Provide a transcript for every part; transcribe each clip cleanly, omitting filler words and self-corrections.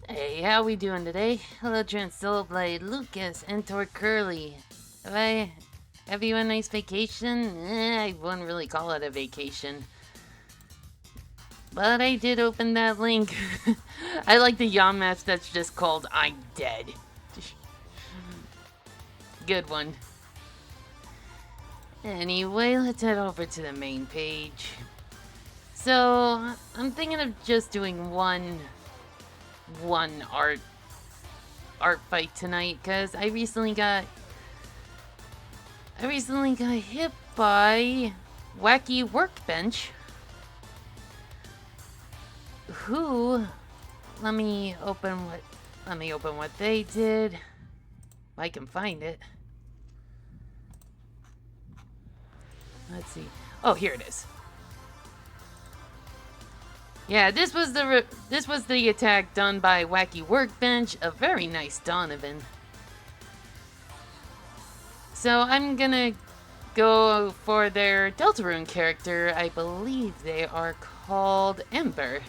Hey, how we doing today? Hello, Transilla Blade, Lucas, and Tor Curly. Have you a nice vacation? I wouldn't really call it a vacation. But I did open that link. I like the Yamask that's just called I'm Dead. Good one. Anyway, let's head over to the main page. So, I'm thinking of just doing one art fight tonight because I recently got hit by Wacky Workbench, who let me open what they did if I can find it. Let's see. Oh, here it is. Yeah, this was the attack done by Wacky Workbench, a very nice Donovan. So I'm gonna go for their Deltarune character. I believe they are called Ember.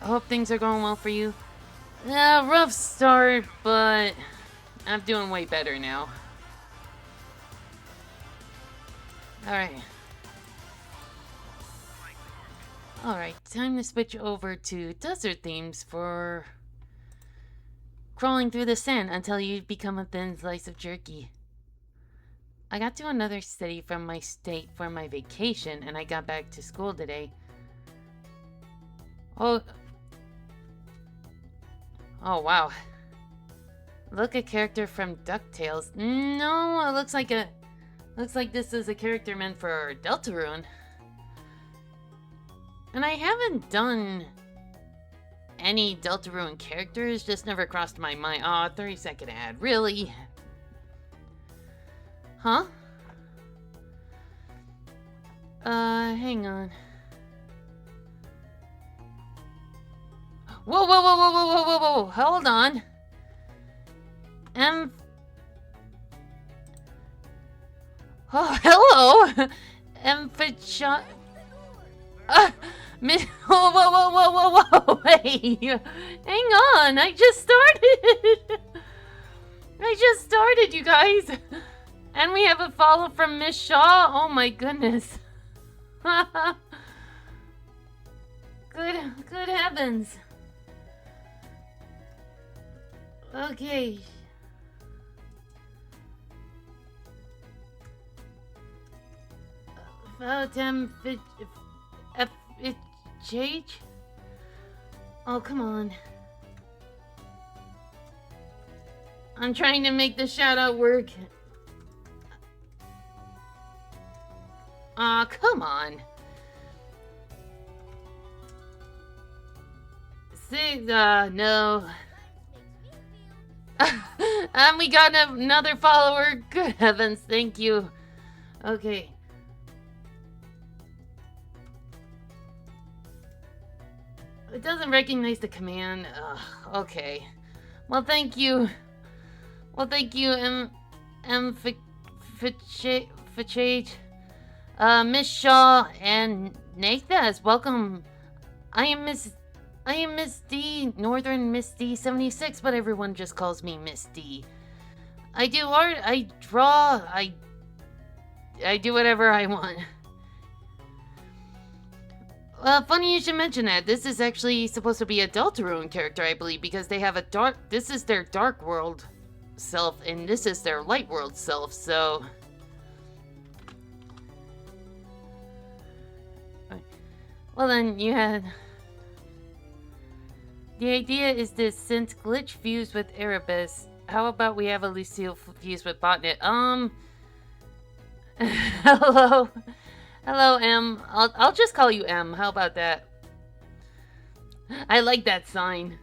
I hope things are going well for you. Yeah, rough start, but I'm doing way better now. Alright, time to switch over to desert themes for crawling through the sand until you become a thin slice of jerky. I got to another city from my state for my vacation, and I got back to school today. Oh wow. Look, a character from DuckTales. No, it looks like this is a character meant for Deltarune. And I haven't done any Deltarune characters, just never crossed my mind. Aw, 30-second ad, really? Huh? Hang on. Whoa, whoa, whoa, whoa, whoa, whoa, whoa, whoa, hold on. Oh, hello! Emphacha... Whoa, whoa, whoa, whoa, whoa, whoa, wait! Hang on, I just started! I just started, you guys! And we have a follow from Miss Shaw? Oh my goodness. Good heavens. Okay. Change? Oh, come on. I'm trying to make the shout out work. Aw, come on. No. And we got another follower. Good heavens, thank you. Okay. It doesn't recognize the command. Ugh, okay. Well, thank you. Well, thank you, Fachage, Miss Shaw, and Nathas. Welcome. I am Miss D, Northern Miss D 76, but everyone just calls me Miss D. I do art, I draw, I do whatever I want. Funny you should mention that. This is actually supposed to be a Deltarune character, I believe, because they have a this is their Dark World self, and this is their Light World self, so... Well then, you had... The idea is this, since Glitch fused with Erebus, how about we have a Lucille fused with Botnet? Hello? Hello, M. I'll just call you M. How about that? I like that sign.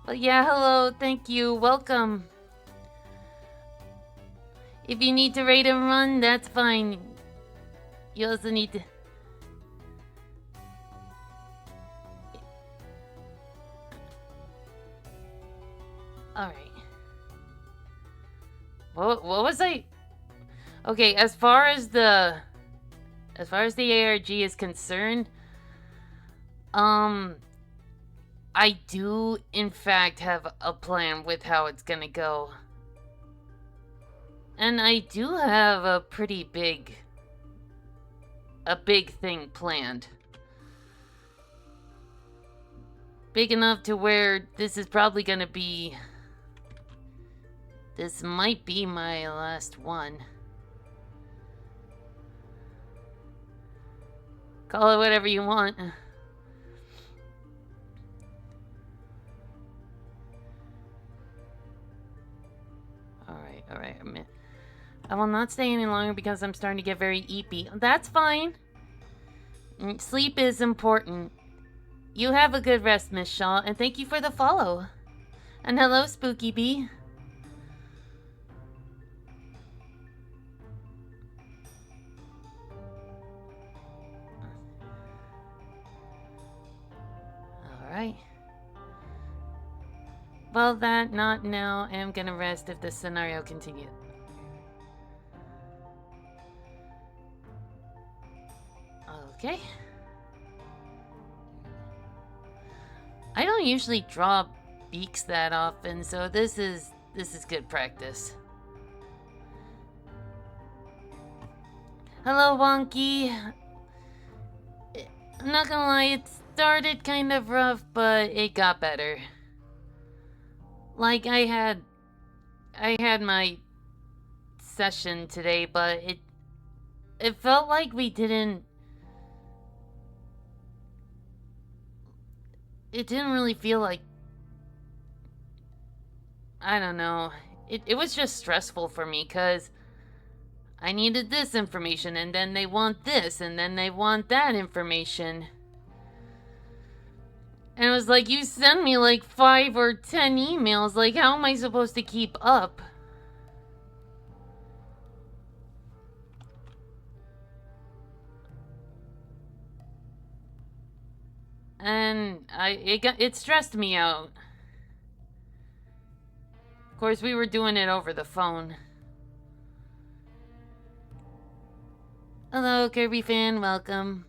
Well, yeah, hello. Thank you. Welcome. If you need to raid and run, that's fine. You also need to... Alright. What was I... Okay, as far as the ARG is concerned, I do, in fact, have a plan with how it's gonna go. And I do have a pretty big thing planned. Big enough to where this is probably gonna be... This might be my last one. Call it whatever you want. Alright. I will not stay any longer because I'm starting to get very eepy. That's fine. Sleep is important. You have a good rest, Miss Shaw, and thank you for the follow. And hello, Spooky Bee. Alright. Well, not now. I'm gonna rest if this scenario continues. Okay. I don't usually draw beaks that often, so this is good practice. Hello, Wonky. I'm not gonna lie, it started kind of rough, but it got better. Like, I had my session today, but it felt like we didn't... it didn't really feel like, I don't know. It was just stressful for me because I needed this information, and then they want this, and then they want that information. And it was like, you send me like 5 or 10 emails. Like, how am I supposed to keep up? And it stressed me out. Of course, we were doing it over the phone. Hello, Kirby fan, welcome.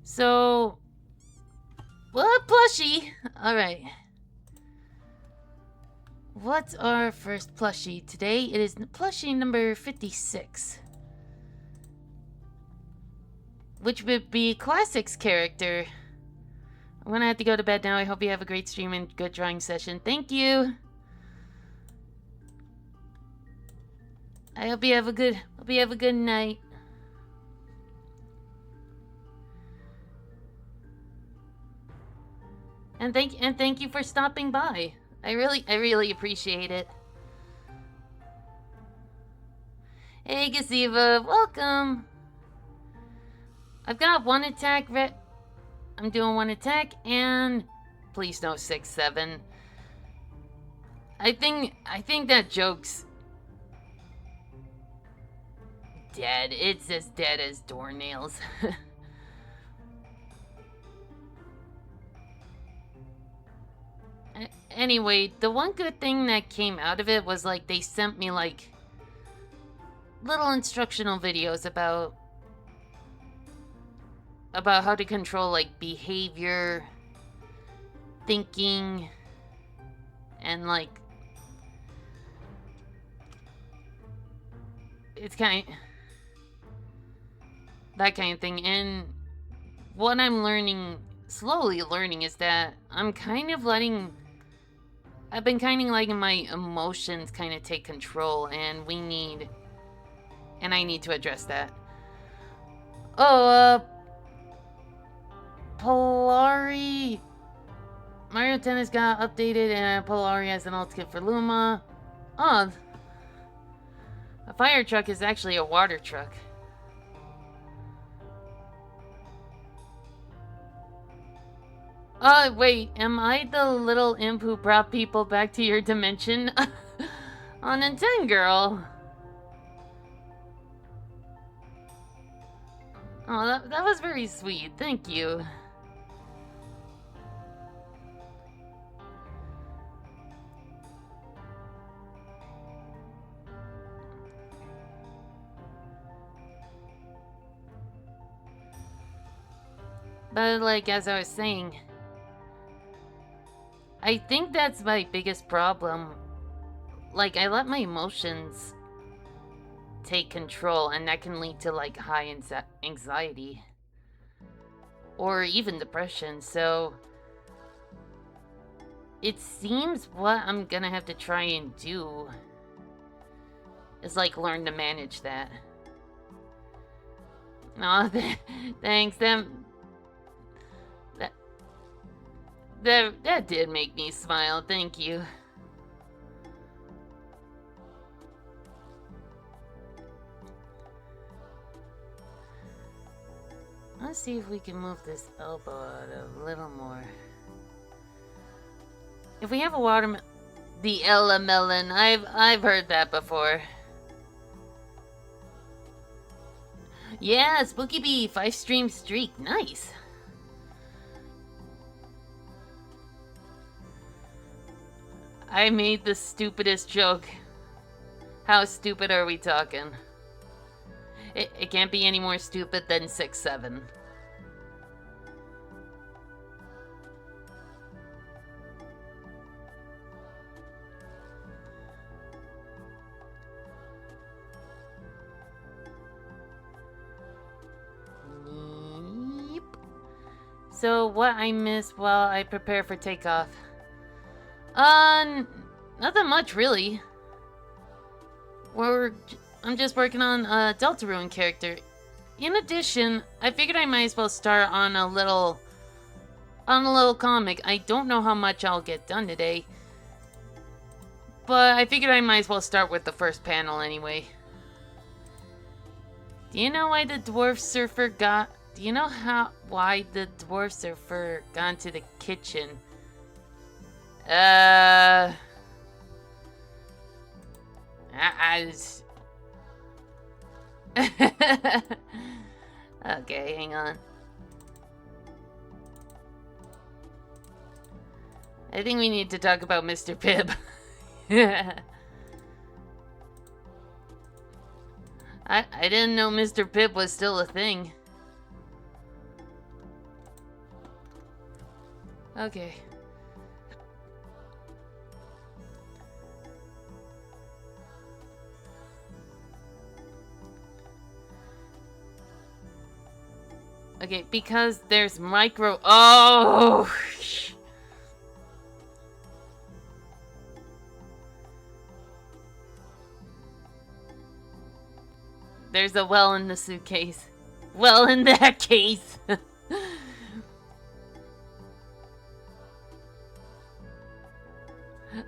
So, what plushie? Alright. What's our first plushie today? It is plushie number 56. Which would be Classic's character. I'm gonna have to go to bed now. I hope you have a great stream and good drawing session. Thank you! I hope you have a good night. And thank you for stopping by. I really appreciate it. Hey Gazeva, welcome. I've got one attack I'm doing one attack, and please no 6-7. I think that joke's dead. It's as dead as doornails. Anyway, the one good thing that came out of it was like they sent me like little instructional videos about how to control like behavior, thinking, and like it's that kind of thing. And what I'm slowly learning is that I've been kind of letting my emotions kind of take control, and I need to address that. Oh, Polari. Mario Tennis got updated, and Polari has an alt kit for Luma. Oh, a fire truck is actually a water truck. Wait, am I the little imp who brought people back to your dimension? On Nintendo. Oh, that was very sweet. Thank you. But, like, as I was saying, I think that's my biggest problem. Like, I let my emotions take control, and that can lead to, like, high anxiety. Or even depression, so it seems what I'm gonna have to try and do is, like, learn to manage that. Aw, thanks, that did make me smile, thank you. Let's see if we can move this elbow out a little more. If we have a watermelon... The Ella Melon, I've heard that before. Yeah, Spooky Bee, 5-stream streak, nice. I made the stupidest joke. How stupid are we talking? It can't be any more stupid than 6-7. Yep. So what I missed while I prepare for takeoff? Nothing much really. I'm just working on a Deltarune character. In addition, I figured I might as well start on a little on a little comic. I don't know how much I'll get done today, but I figured I might as well start with the first panel anyway. Do you know why the dwarf surfer got... Do you know why the dwarf surfer got into the kitchen? Okay, hang on. I think we need to talk about Mr. Pibb. I didn't know Mr. Pibb was still a thing. Okay. Okay, because there's micro... Oh! There's a well in the suitcase. Well, in that case.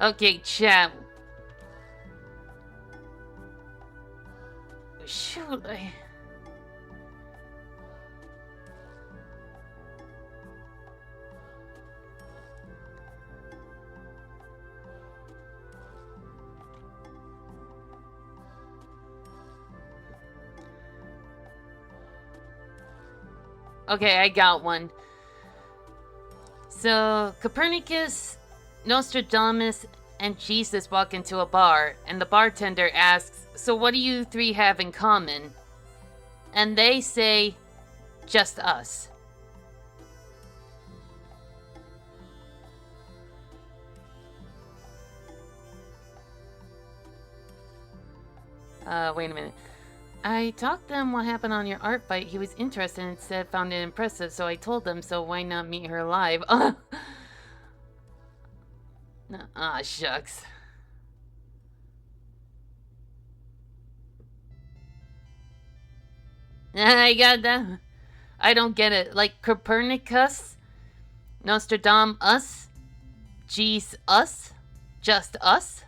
Okay, chat. Shoot, Okay, I got one. So, Copernicus, Nostradamus, and Jesus walk into a bar, and the bartender asks, "So what do you three have in common?" And they say, "Just us." Wait a minute. I talked to him what happened on your art fight. He was interested and said found it impressive, so I told him, so why not meet her live? Ah, shucks. I got that. I don't get it. Like Copernicus, Nostradamus, us, Jeez, us, just us.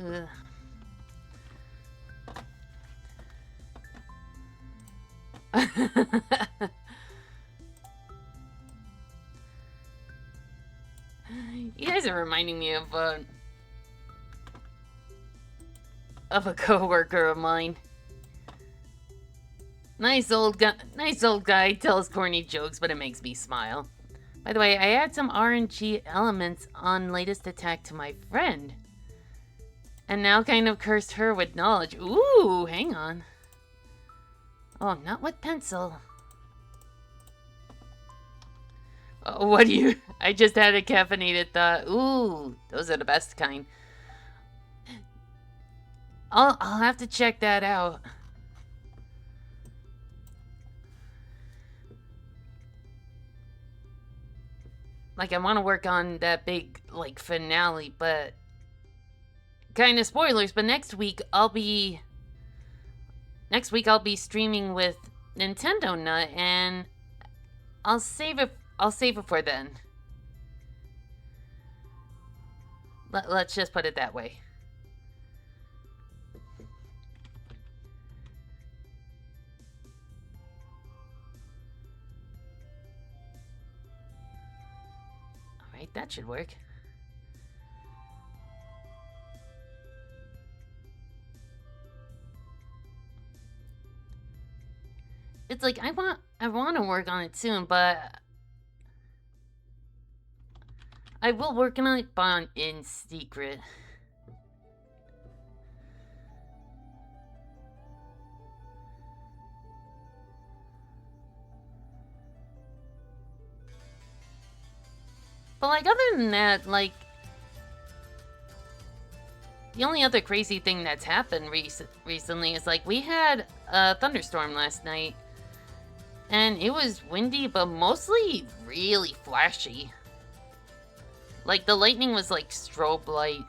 Ugh. You guys are reminding me of a coworker of mine. Nice old guy tells corny jokes, but it makes me smile. By the way, I add some RNG elements on latest attack to my friend. And now kind of cursed her with knowledge. Ooh, hang on. Oh, not with pencil. Oh, what do you... I just had a caffeinated thought. Ooh, those are the best kind. I'll have to check that out. Like, I want to work on that big, like, finale, but... Kind of spoilers, but next week I'll be streaming with Nintendo Nut, and I'll save it for then. Let's just put it that way. Alright, that should work. It's like, I want to work on it soon, but I will work on it, but in secret. But, like, other than that, like, the only other crazy thing that's happened recently is, like, we had a thunderstorm last night. And it was windy, but mostly really flashy. Like, the lightning was like strobe light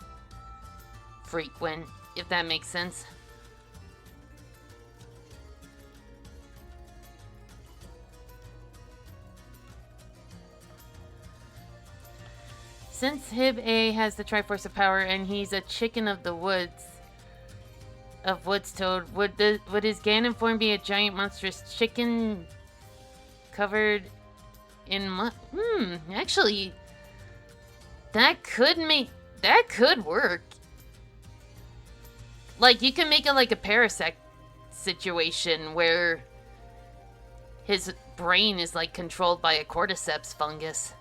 frequent, if that makes sense. Since Hib A has the Triforce of Power and he's a chicken of the woods, of Woods Toad, would his Ganon form be a giant monstrous chicken covered in mud? Actually, that could work. Like, you can make it like a Parasect situation where his brain is like controlled by a cordyceps fungus.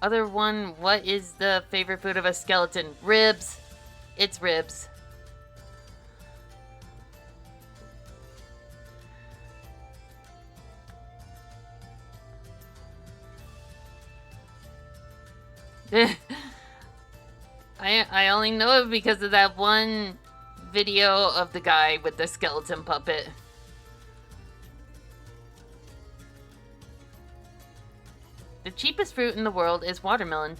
Other one, what is the favorite food of a skeleton? Ribs. It's ribs. I only know it because of that one video of the guy with the skeleton puppet. The cheapest fruit in the world is watermelon.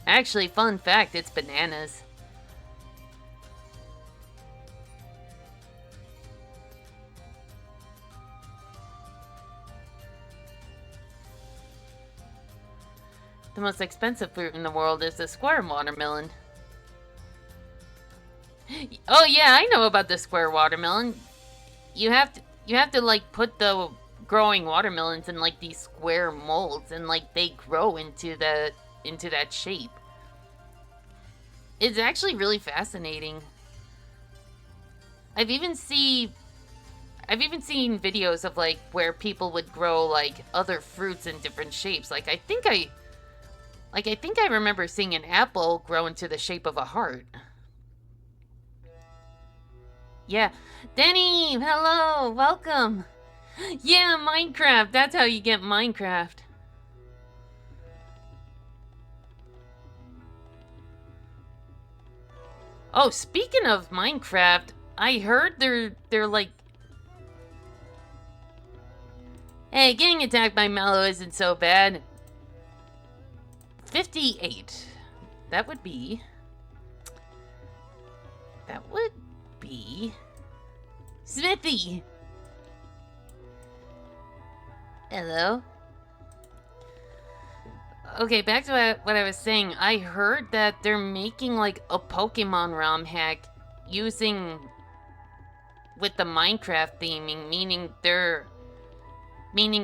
Actually, fun fact, it's bananas. The most expensive fruit in the world is the square watermelon. Oh yeah, I know about the square watermelon. You have to like put the growing watermelons in like these square molds and like they grow into that shape. It's actually really fascinating. I've even seen videos of like where people would grow like other fruits in different shapes. Like I think I remember seeing an apple grow into the shape of a heart. Yeah. Danny, hello, welcome. Yeah, Minecraft. That's how you get Minecraft. Oh, speaking of Minecraft, I heard they're like... Hey, getting attacked by Mallow isn't so bad. 58. That would be... Smithy! Hello? Okay, back to what I was saying. I heard that they're making like a Pokemon ROM hack using... with the Minecraft theming, meaning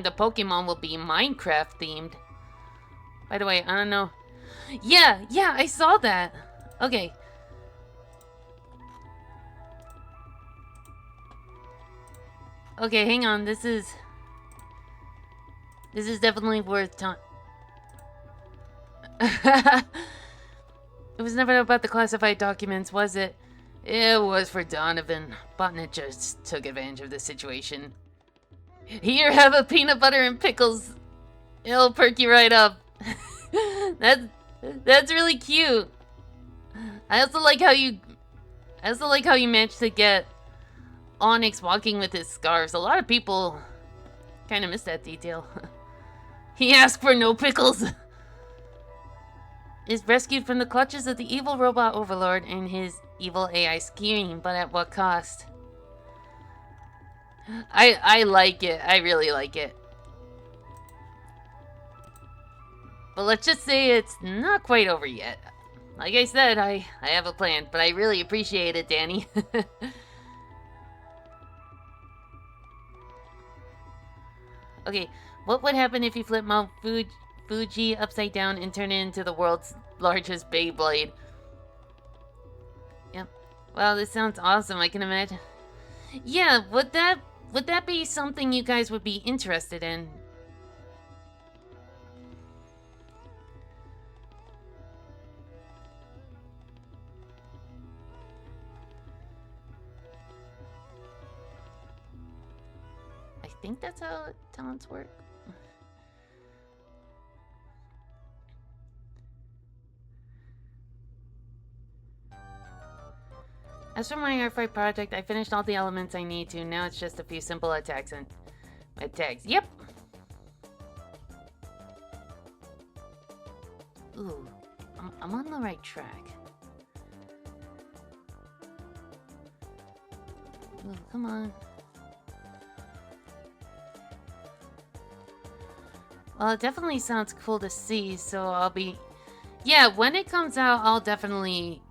the Pokemon will be Minecraft themed. By the way, I don't know. Yeah, I saw that. Okay. Okay, hang on. This is definitely worth time. It was never about the classified documents, was it? It was for Donovan. Botnet just took advantage of the situation. Here, have a peanut butter and pickles. It'll perk you right up. That's really cute. I also like how you managed to get Onyx walking with his scarves. A lot of people kind of missed that detail. He asked for no pickles. Is rescued from the clutches of the evil robot overlord and his evil AI scheme, but at what cost? I like it. I really like it. But let's just say it's not quite over yet. Like I said, I have a plan, but I really appreciate it, Danny. Okay, what would happen if you flip Mount Fuji upside down and turn it into the world's largest Beyblade? Yep. Well, this sounds awesome, I can imagine. Yeah, would that be something you guys would be interested in? I think that's how talents work. As for my Airfight project, I finished all the elements I need to. Now it's just a few simple attacks and attacks. Yep. Ooh, I'm on the right track. Ooh, come on. Well, it definitely sounds cool to see, so I'll be... Yeah, when it comes out, I'll definitely...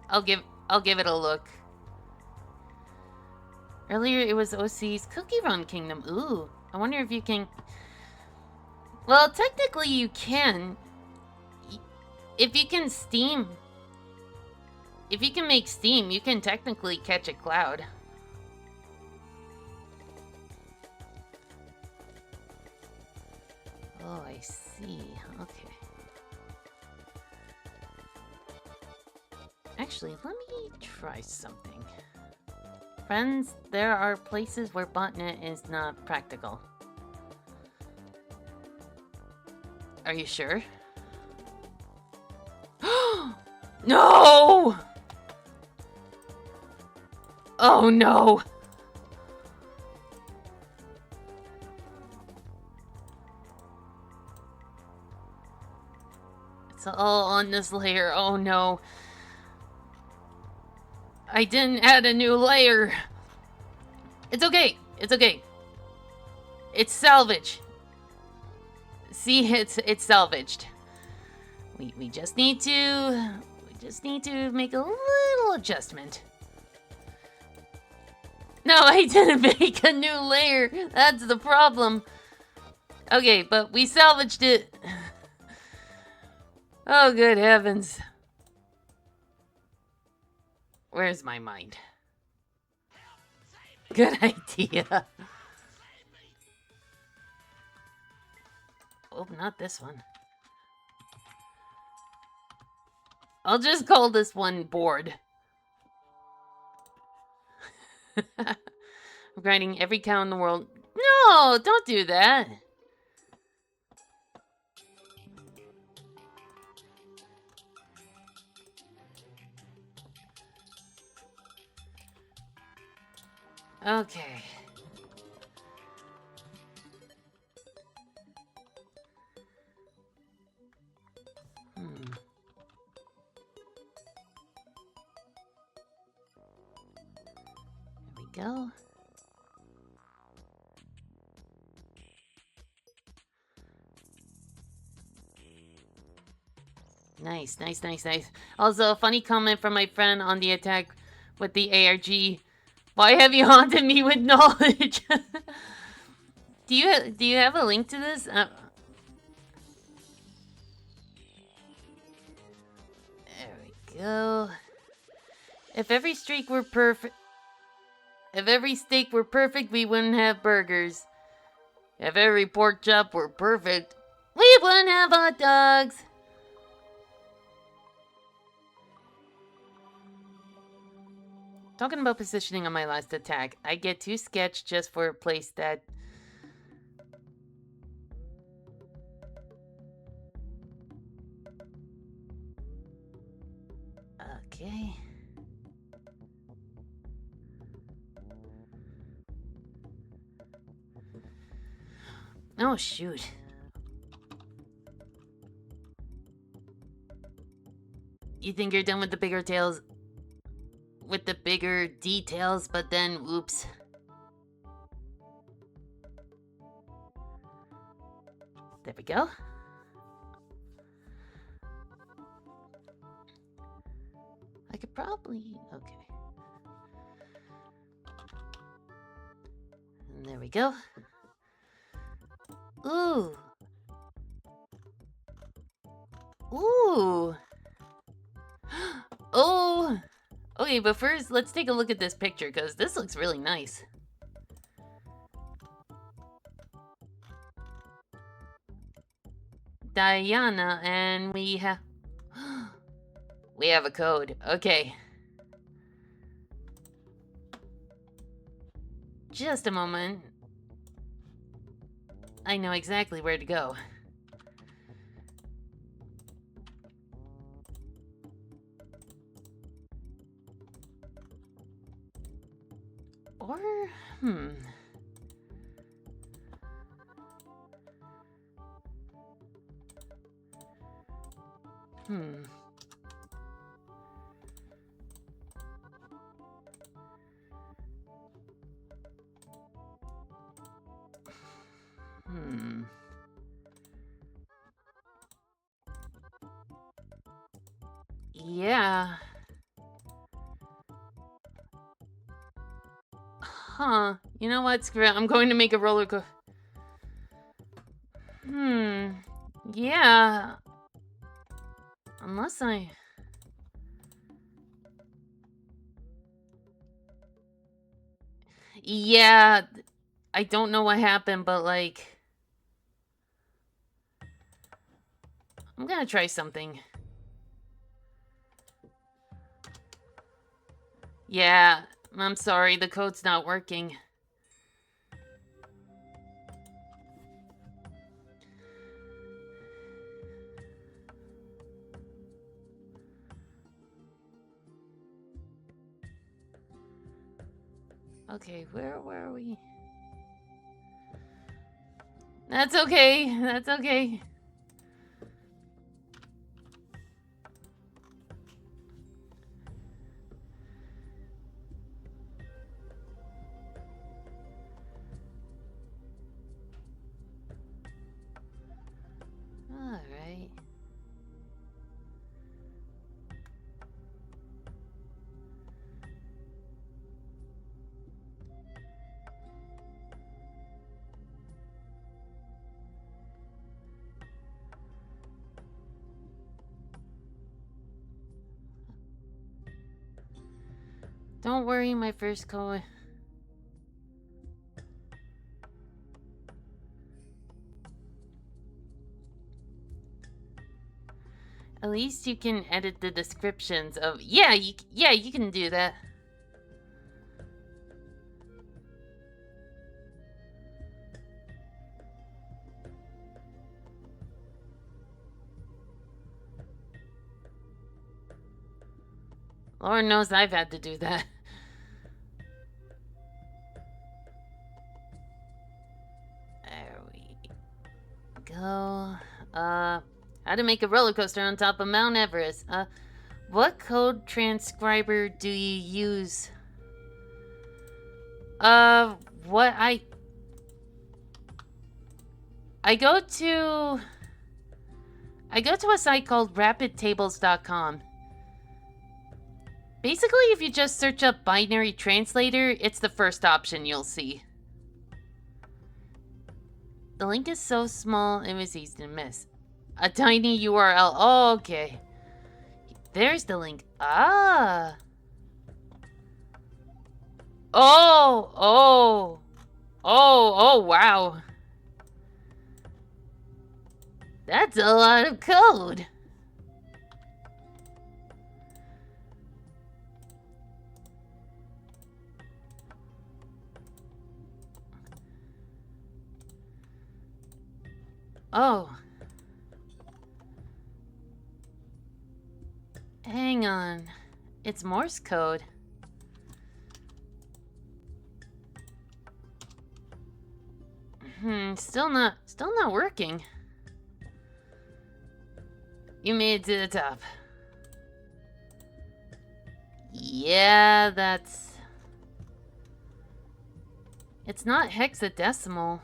I'll give it a look. Earlier, it was OC's Cookie Run Kingdom. Ooh, I wonder if you can... Well, technically you can. If you can steam... If you can make steam, you can technically catch a cloud. Oh, I see. Okay. Actually, let me try something. Friends, there are places where botnet is not practical. Are you sure? No! Oh no! It's all on this layer. Oh no. I didn't add a new layer. It's okay. It's okay. It's salvage. See, it's salvaged. We just need to make a little adjustment. No, I didn't make a new layer. That's the problem. Okay, but we salvaged it. Oh, good heavens. Where's my mind? Good idea. Oh, not this one. I'll just call this one board. I'm grinding every cow in the world. No, don't do that. Okay. Here we go. Nice, nice, nice, nice. Also, a funny comment from my friend on the attack with the ARG. Why have you haunted me with knowledge? Do you have a link to this? There we go. If every steak were perfect, we wouldn't have burgers. If every pork chop were perfect, we wouldn't have hot dogs. Talking about positioning on my last attack, I get too sketched just for a place that... Okay. Oh, shoot. You think you're done with the bigger tales? With the bigger details, but then, oops. There we go. I could probably... Okay. And there we go. Ooh. Ooh. Oh. Okay, but first, let's take a look at this picture, because this looks really nice. Diana, and we have... we have a code. Okay. Just a moment. I know exactly where to go. Hmm. Hmm. Hmm. Yeah. Huh. You know what? Screw it. I'm going to make a roller coaster. Hmm. Yeah. Unless I... Yeah. I don't know what happened, but like... I'm gonna try something. Yeah. I'm sorry. The code's not working. Okay, where are we? That's okay. That's okay. All right. Don't worry, my first co... At least you can edit the descriptions of... Yeah, you can do that. Lord knows I've had to do that. There we go. How to make a roller coaster on top of Mount Everest. What code transcriber do you use? What I go to a site called rapidtables.com. Basically, if you just search up binary translator, it's the first option you'll see. The link is so small, it was easy to miss. A tiny URL. Oh, okay. There's the link. Ah. Oh, wow. That's a lot of code. Oh. Hang on. It's Morse code. Still not working. You made it to the top. Yeah, that's... It's not hexadecimal.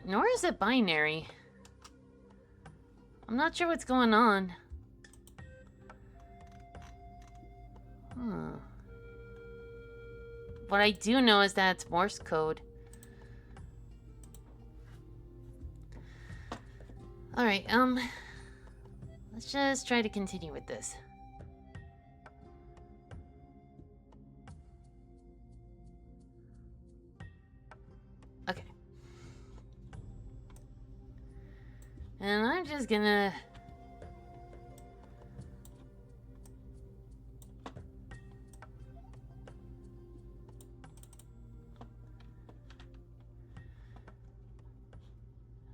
Nor is it binary. I'm not sure what's going on. What I do know is that it's Morse code. Alright, let's just try to continue with this. Okay. And I'm just gonna...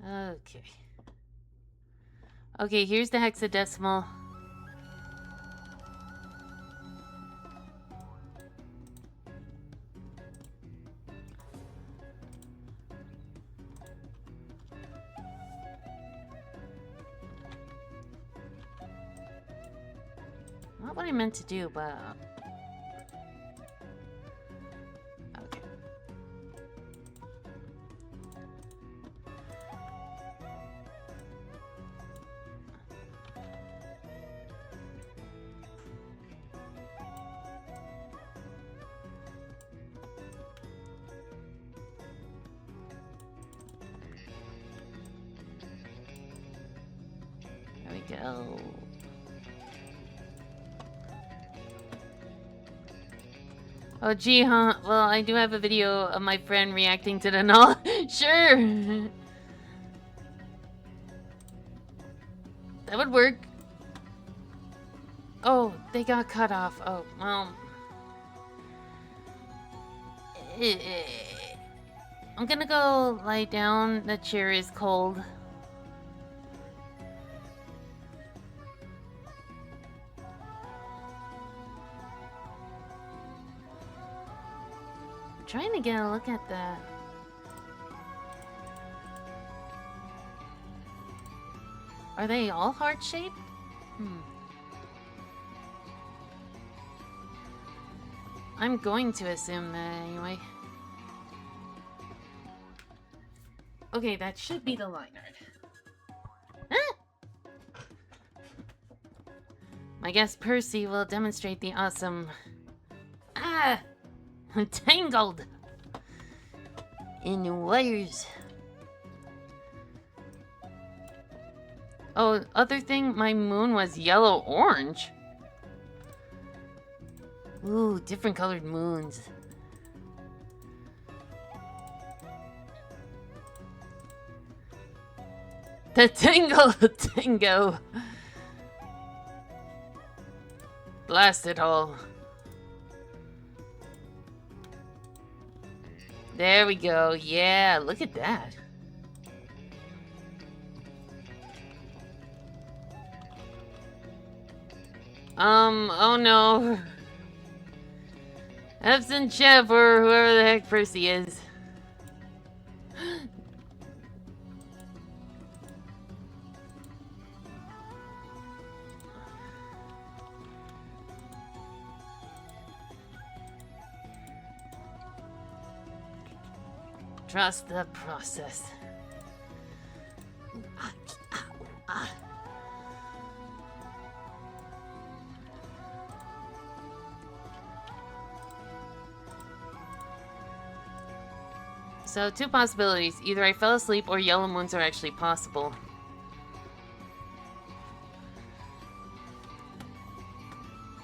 Okay. Okay, here's the hexadecimal. Not what I meant to do, but... Okay. There we go. Oh, gee, huh? Well, I do have a video of my friend reacting to the null. Sure! That would work. Oh, they got cut off. Oh, well... I'm gonna go lie down. The chair is cold. I'm trying to get a look at that. Are they all heart-shaped? I'm going to assume that anyway. Okay, that should be the line art. Ah! My guest Percy will demonstrate the awesome... Ah! I'm tangled! In wires. Oh, other thing, my moon was yellow-orange. Ooh, different colored moons. The Tingo! Blast it all. There we go. Yeah, look at that. Oh no. Absent Chef or whoever the heck Percy is. Trust the process. So, two possibilities. Either I fell asleep or yellow moons are actually possible.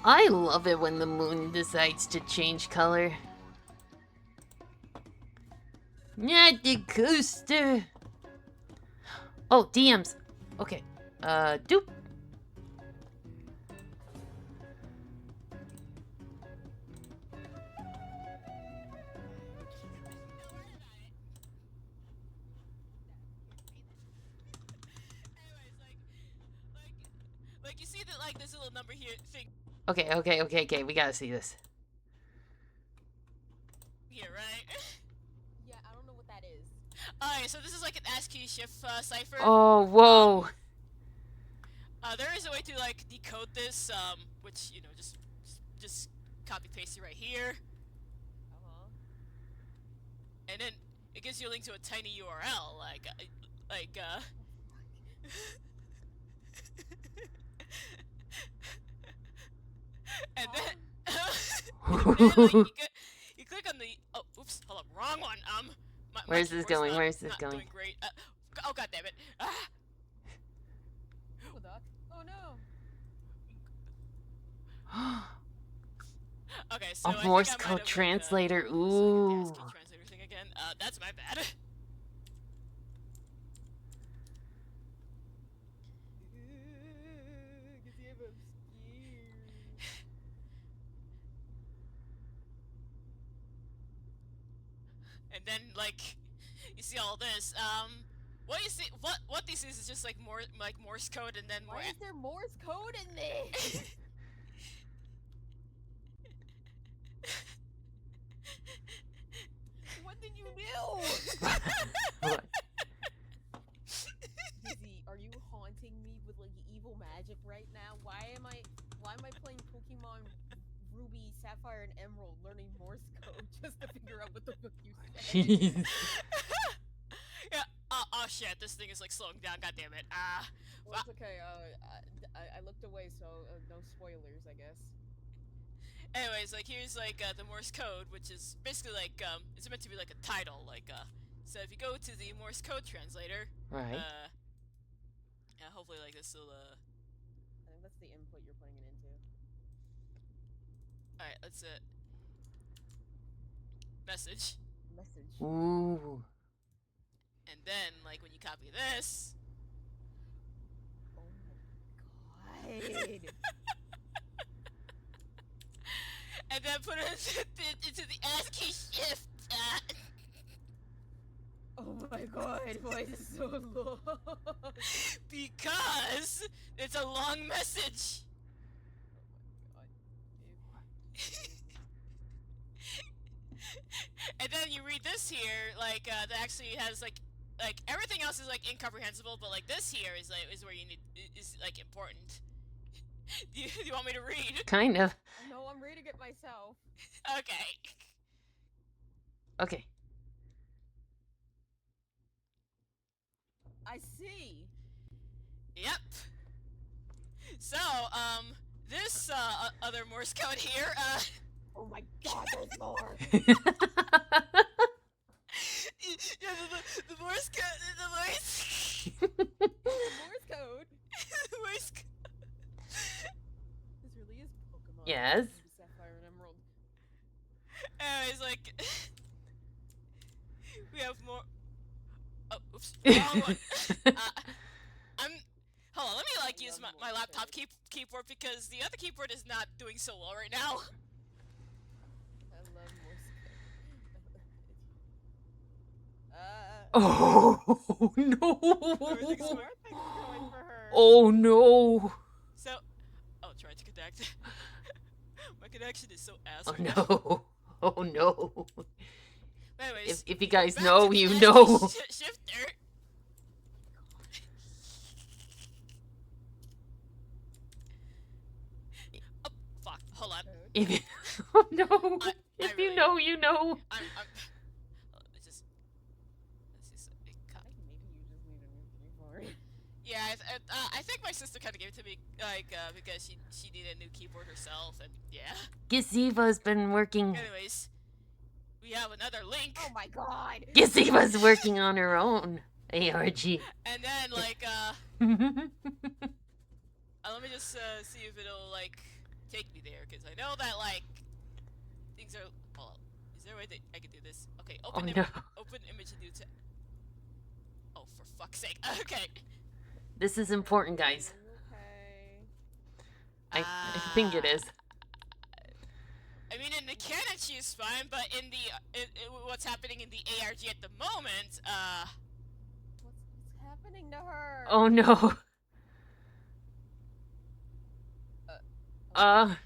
I love it when the moon decides to change color. Not the coaster. Oh, DMs. Okay. Doop. Like you see that, like, this little number here thing. Okay. We gotta see this. Here, right? Yeah, I don't know what that is. Alright, so this is like an ASCII shift cipher. Oh, whoa. There is a way to, like, decode this, which, you know, just copy paste it right here. And then it gives you a link to a tiny URL, and then, you click on the, oh, oops, hold up, wrong one, Where's this going? Where's this going? Doing great. Oh, god damn it. Ah. Oh no. Okay, so A Morse code translator. Ooh. ASCII translator thing again. That's my bad. And then, like, you see all this, What is it? What this is just like Morse code and then more. Why is there Morse code in this? What did you do? What? Dizzy, are you haunting me with like evil magic right now? Why am I playing Pokemon Ruby, Sapphire, and Emerald learning Morse code just to figure out what the fuck you said? Jeez. Yeah. Oh shit! This thing is like slowing down. God damn it. Well, it's okay. I looked away, so no spoilers, I guess. Anyways, like here's like the Morse code, which is basically like it's meant to be like a title, like so if you go to the Morse code translator, Right. yeah, hopefully like this will I think that's the input you're putting it into. all right, let's message, Message. Ooh. and then like when you copy this, Oh my god. and then put it into the ASCII shift. Oh my god, why is it so long? Because it's a long message. Oh my god. And then you read this here, like that actually has like everything else is like incomprehensible, but like this here is like is where you need is like important. Do you want me to read? Kind of. No, I'm reading it myself. Okay. Okay. I see. Yep. So this other Morse code here Oh my god, there's more. yeah, the Morse code the Morse Morse code. the Morse code. This really is Pokemon. Yes. Ruby, Sapphire, and Emerald. Anyways, like we have more. Oh, oops, wrong one. Hold on. Let me like use my laptop keyboard because the other keyboard is not doing so well right now. I love Morse code. Oh no. Everything's More working. things are going for her. Oh no. So, try to connect. My connection is so ass. Oh right now. no. Oh no. Anyways, If you guys back know, to the you ASCII know. Shifter. Oh, fuck. Hold on. Code. If you, oh no. I If really- you know, you know. I'm let's just I think maybe you just need a new keyboard. yeah, I think my sister kind of gave it to me, like, because she needed a new keyboard herself, and yeah. Gizziva's been working. Anyways, we have another link, Oh my god. Gizziva's working on her own ARG. and then, like, let me just, see if it'll, like, take me there, because I know that, like, things are, hold on, is there a way that I can do this? Okay, Oh open, no. open image and do oh, for fuck's sake, okay. This is important, guys. Okay. I think it is. I mean, in the canon, she's fine, but in the what's happening in the ARG at the moment, What's happening to her? Oh no. oh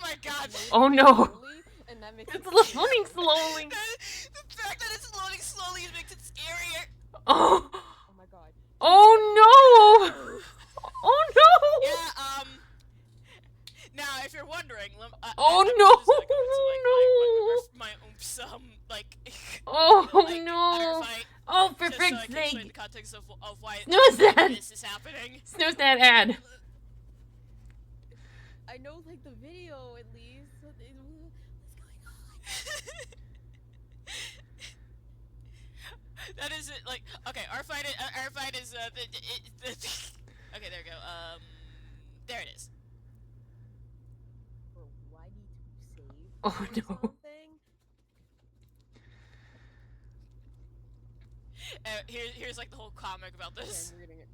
my god, Oh no. Slowly, and that makes It's it loading slowly. the fact that it's loading slowly makes it scarier. Oh. Oh my god. Oh no. Oh no. Yeah, now if you're wondering, Oh I'm no. just gonna go into, like, my oomph, like, Oh like, no. fight, Oh, for just so I frick's can explain the sake. context of why Snooze that. this is happening. Snooze that ad. I know, like, the video, at least. What's going on? That is it. Like, okay, our fight is okay. There we go. There it is. Bro, do I need to save Oh, or no. something? Here's like the whole comic about Okay, this. I'm reading it.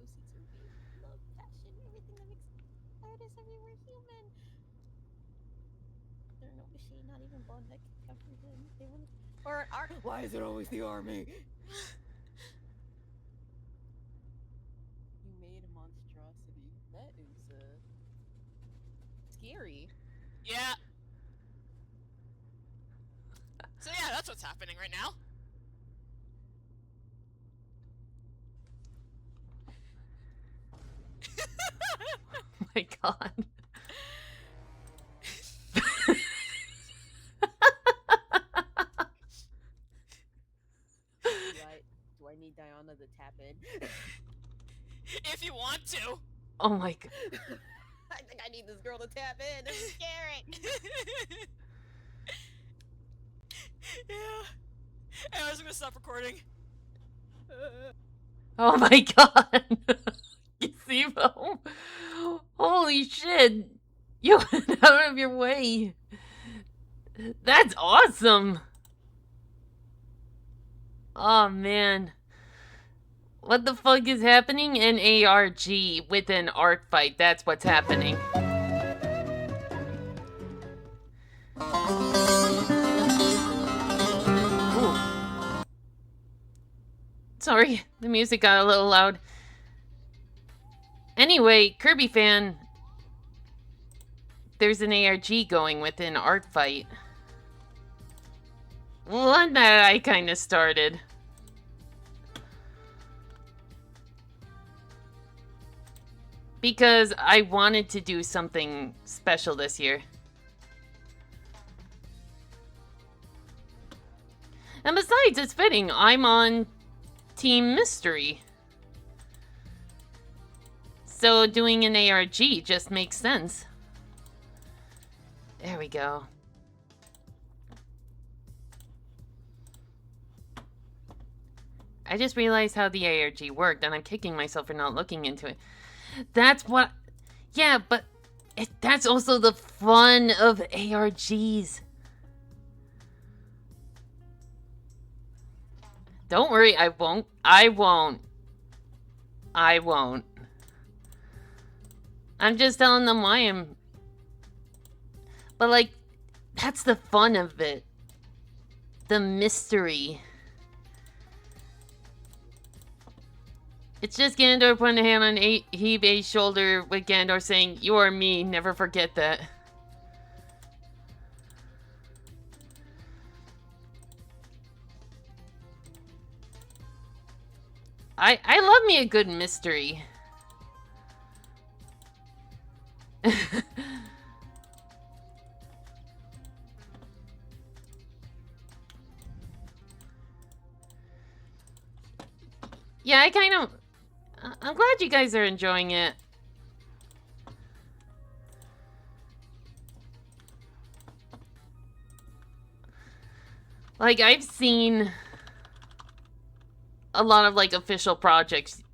Lucy Tsubi, love, passion, everything that makes artists everywhere human. They're no machine, not even bond that can comprehend. They want Or why is it always the army? You made a monstrosity. That is scary. Yeah. So yeah, that's what's happening right now. Oh my god. Do I need Diana to tap in? If you want to. Oh my god. I think I need this girl to tap in. This is scary. Yeah. Anyways, I'm gonna stop recording. Oh my god. Gazebo. Holy shit. You went out of your way. That's awesome. Oh man. What the fuck is happening? An ARG with an art fight. That's what's happening. Ooh. Sorry, the music got a little loud. Anyway, Kirby fan, there's an ARG going with an art fight. One that I kind of started. Because I wanted to do something special this year. And besides, it's fitting. I'm on Team Mystery. So doing an ARG just makes sense. There we go. I just realized how the ARG worked, and I'm kicking myself for not looking into it. That's what... Yeah, but that's also the fun of ARGs. Don't worry, I won't. I won't. I won't. I'm just telling them why I'm... But, like, that's the fun of it. The mystery. It's just Gandor putting a hand on Hebe's shoulder with Gandor saying, "You are me, never forget that." I love me a good mystery. Yeah, I kind of... I'm glad you guys are enjoying it. Like, I've seen a lot of, like, official projects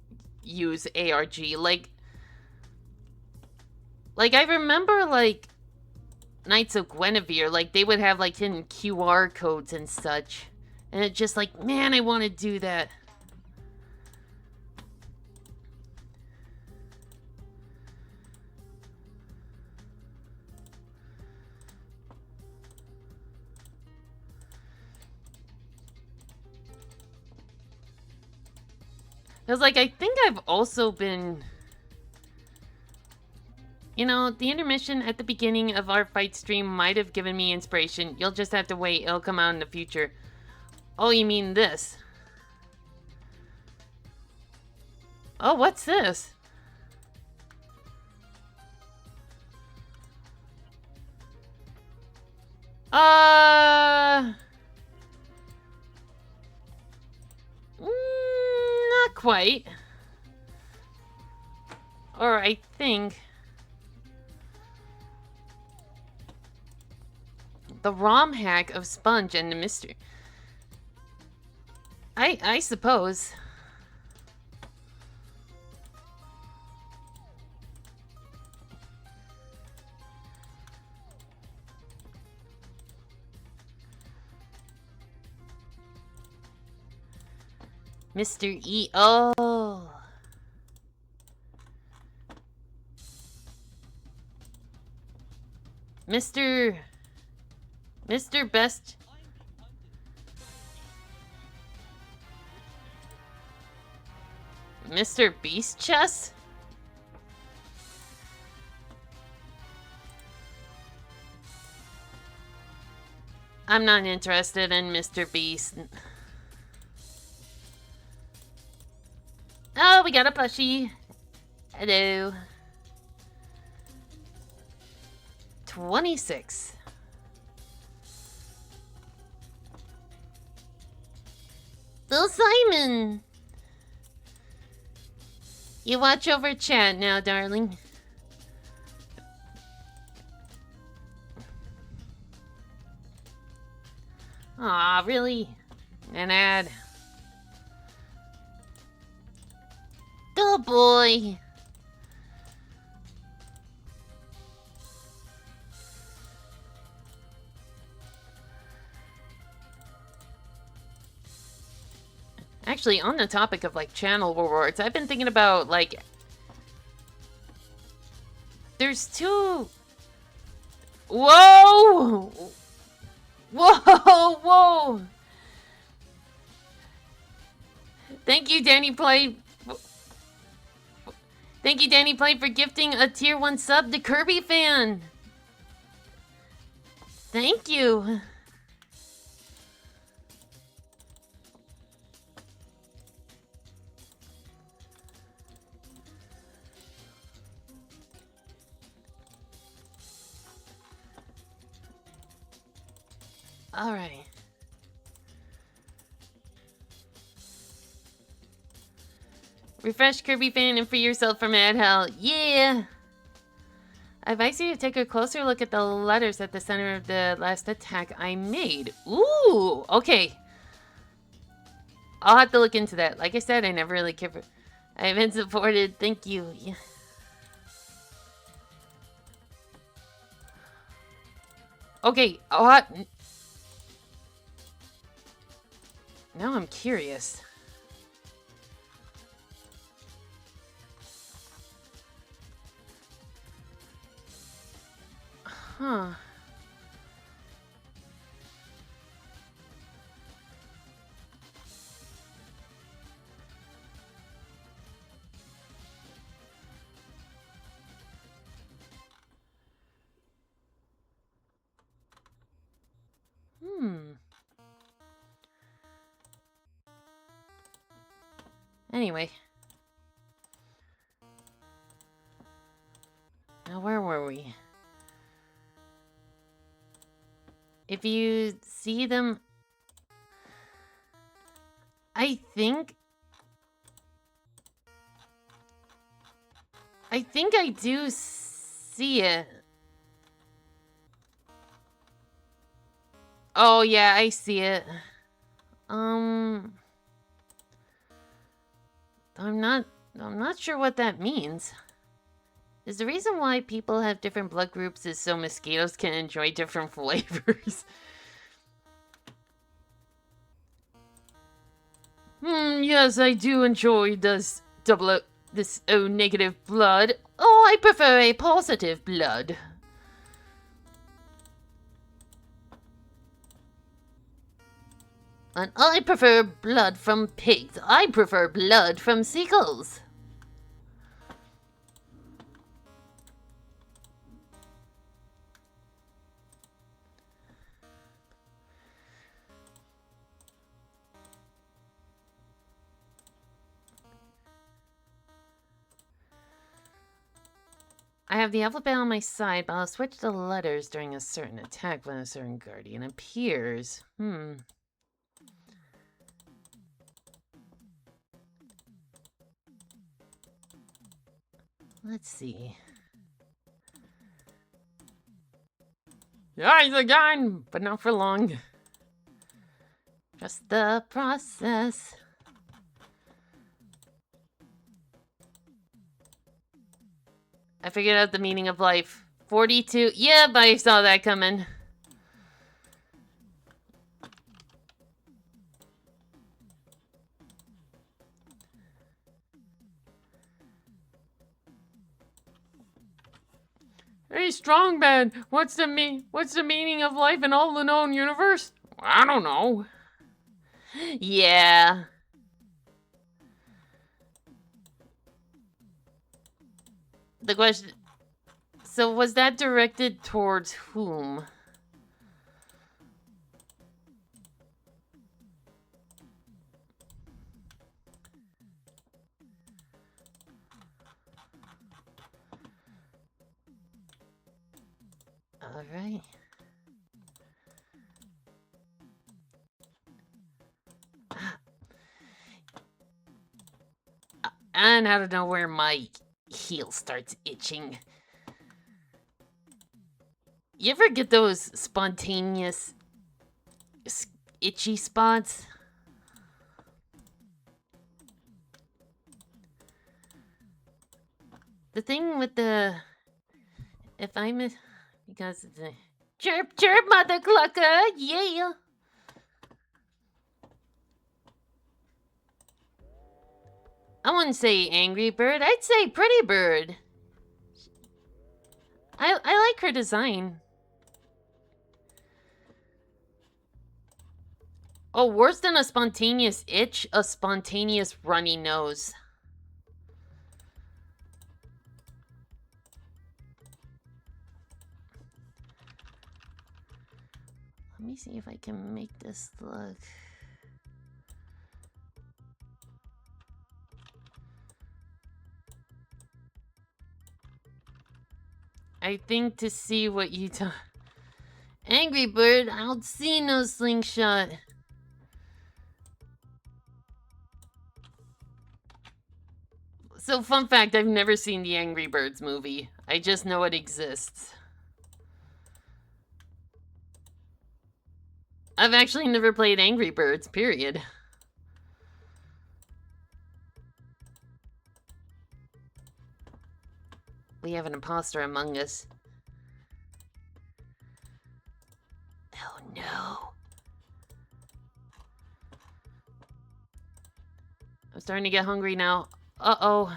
use ARG. Like, I remember, like, Knights of Guinevere, like, they would have, like, hidden QR codes and such. And it's just like, man, I want to do that. Because, like, I think I've also been... You know, the intermission at the beginning of our fight stream might have given me inspiration. You'll just have to wait. It'll come out in the future. Oh, you mean this? Oh, what's this? Not quite. Or I think... The ROM hack of Sponge and the Mystery. I suppose. Mr. E. Oh. Mr. Best. Mr. Beast chess? I'm not interested in Mr. Beast. Oh, we got a plushie. Hello. 26. Little Simon. You watch over chat now, darling. Aw, really? An ad. Good boy. Actually, on the topic of, like, channel rewards, I've been thinking about, like... There's two... Whoa! Whoa! Whoa! Thank you, Danny Play. Thank you, Danny Play, for gifting a tier 1 sub to Kirby Fan. Thank you. Alright. Refresh Kirby Fan and free yourself from Ad Hell. Yeah! I advise you to take a closer look at the letters at the center of the last attack I made. Ooh! Okay. I'll have to look into that. Like I said, I never really cared for... I have been supported. Thank you. Yeah. Okay. Now I'm curious. Huh. Anyway. Now where were we? If you see them... I think I do see it. Oh yeah, I see it. I'm not sure what that means. Is the reason why people have different blood groups is so mosquitoes can enjoy different flavors? Yes, I do enjoy this this O negative blood. Oh, I prefer a positive blood. And I prefer blood from pigs. I prefer blood from seagulls. I have the alphabet on my side, but I'll switch the letters during a certain attack when a certain guardian appears. Let's see. Yeah, he's again, but not for long. Just the process. I figured out the meaning of life. 42. Yep, I saw that coming. Hey, Strongman, what's the meaning of life in all the known universe? I don't know. Yeah. The question... So was that directed towards whom? Alright. And out of nowhere, my heel starts itching. You ever get those spontaneous itchy spots? The thing with the... If I miss... Because it's a... Chirp, chirp, mother clucker! Yeah! I wouldn't say Angry Bird. I'd say Pretty Bird. I like her design. Oh, worse than a spontaneous itch, a spontaneous runny nose. Let me see if I can make this look. I think to see what you do. Angry Bird, I'll see no slingshot. So, fun fact, I've never seen the Angry Birds movie. I just know it exists. I've actually never played Angry Birds, period. We have an imposter among us. Oh no. I'm starting to get hungry now. Uh-oh.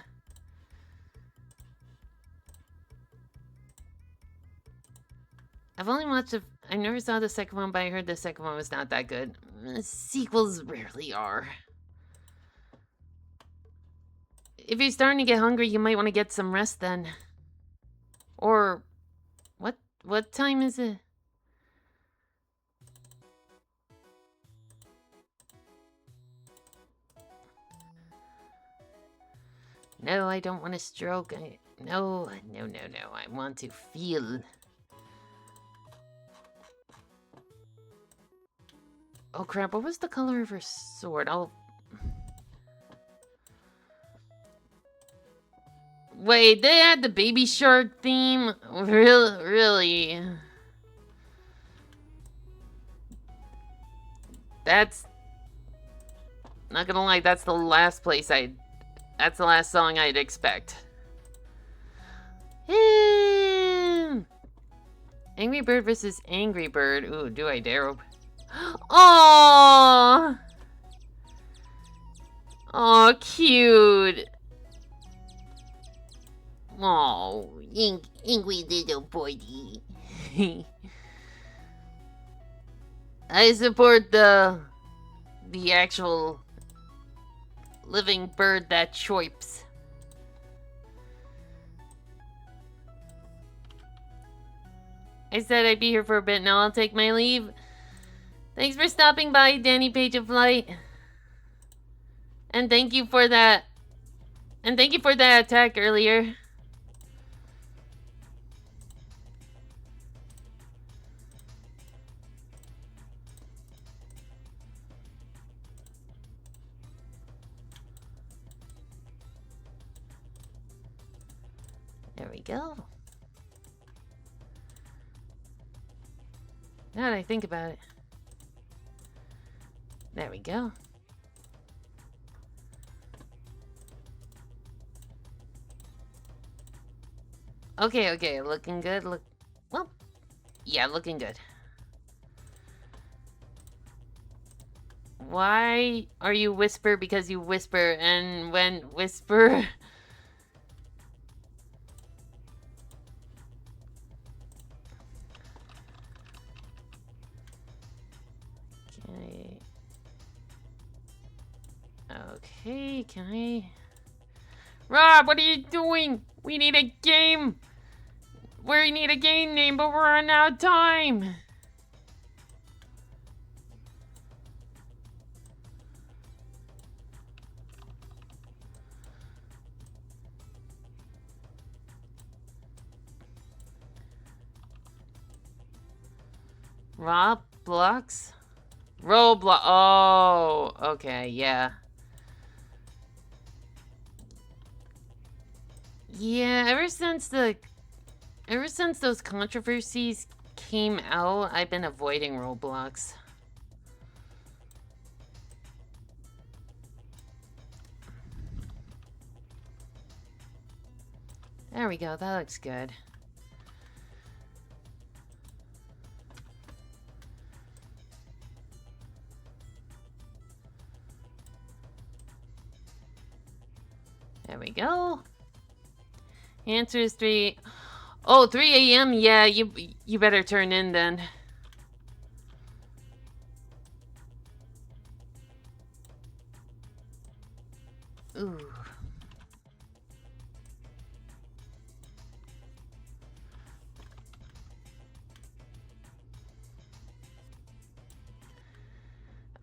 I've only watched I never saw the second one, but I heard the second one was not that good. Sequels rarely are. If you're starting to get hungry, you might want to get some rest then. Or... What time is it? No, I don't want to stroke. No. I want to feel. Oh crap, what was the color of her sword? Wait, they had the Baby Shark theme? Really? That's... Not gonna lie, that's the last place that's the last song I'd expect. Angry Bird versus Angry Bird. Ooh, do I dare? Aww! Aw, cute. Oh, angry little boy. I support the actual living bird that chirps. I said I'd be here for a bit, now I'll take my leave. Thanks for stopping by, Danny Page of Light. And thank you for that. And thank you for that attack earlier. There we go. Now that I think about it. There we go. Okay, looking good. Well, yeah, looking good. Why are you whisper? Because you whisper, and when whisper... Okay, can I... Rob, what are you doing? We need a game. We need a game name, but we're running out of time. Roblox? Roblox. Oh, okay, yeah. Yeah, ever since those controversies came out, I've been avoiding Roblox. There we go, that looks good. There we go. Answer is 3. Oh, 3 a.m. Yeah, you better turn in then. Ooh.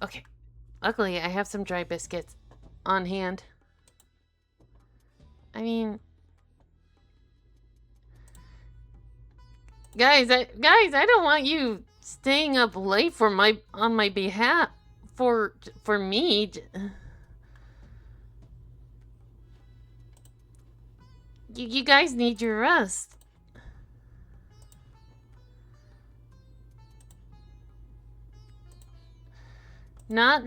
Okay. Luckily, I have some dry biscuits on hand. I mean, guys, I don't want you staying up late on my behalf for me. You guys need your rest. Not.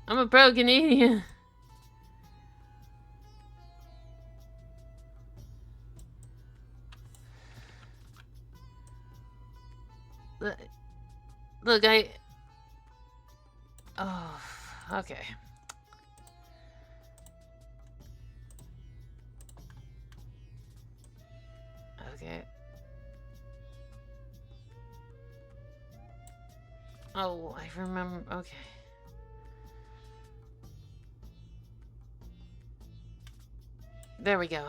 I'm a pro Canadian. Look, oh, okay. Okay. Oh, I remember. Okay. There we go.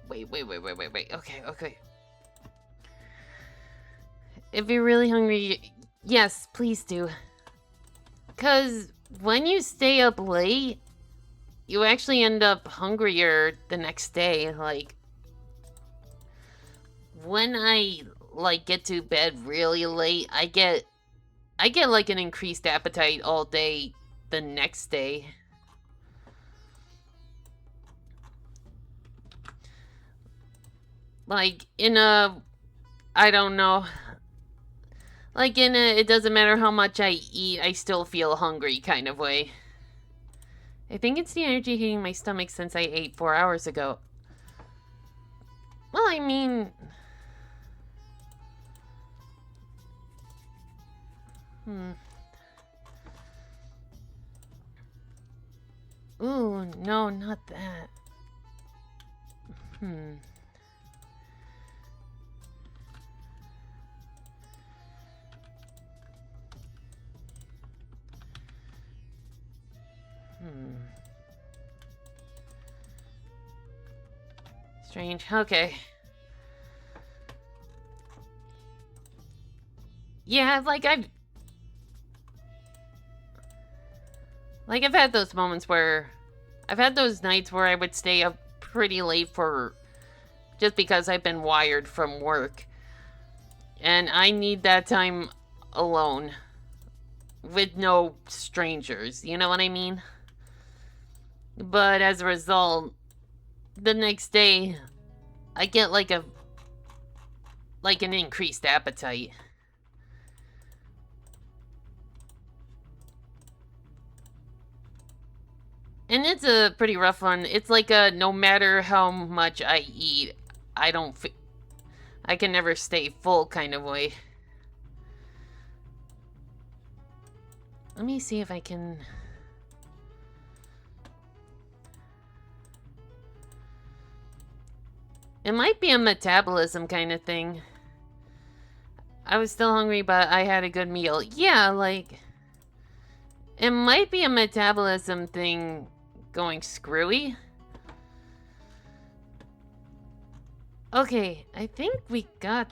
Wait. Okay. If you're really hungry, yes, please do. 'Cause when you stay up late, you actually end up hungrier the next day. Like, when I, like, get to bed really late, I get like an increased appetite all day the next day. Like, I don't know. Like, it doesn't matter how much I eat, I still feel hungry kind of way. I think it's the energy hitting my stomach since I ate 4 hours ago. Well, I mean... Ooh, no, not that. Strange. Okay. Yeah, I've had those moments where... I've had those nights where I would stay up pretty late just because I've been wired from work. And I need that time alone. With no strangers, you know what I mean? But as a result, the next day, I get like an increased appetite. And it's a pretty rough one. It's like no matter how much I eat, I can never stay full kind of way. Let me see if I can... It might be a metabolism kind of thing. I was still hungry, but I had a good meal. Yeah, like... It might be a metabolism thing going screwy. Okay, I think we got...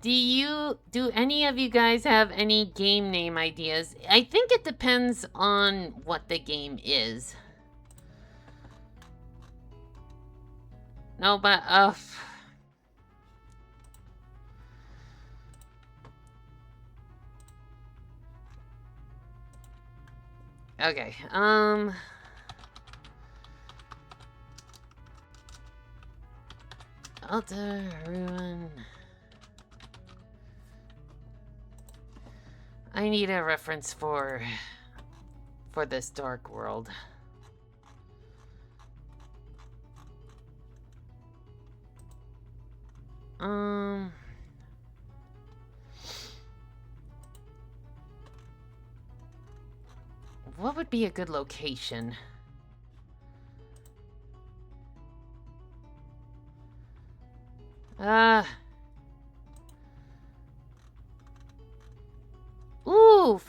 Do any of you guys have any game name ideas? I think it depends on what the game is. No, but, okay, Altar Ruin. I need a reference for this dark world. What would be a good location? Ooh,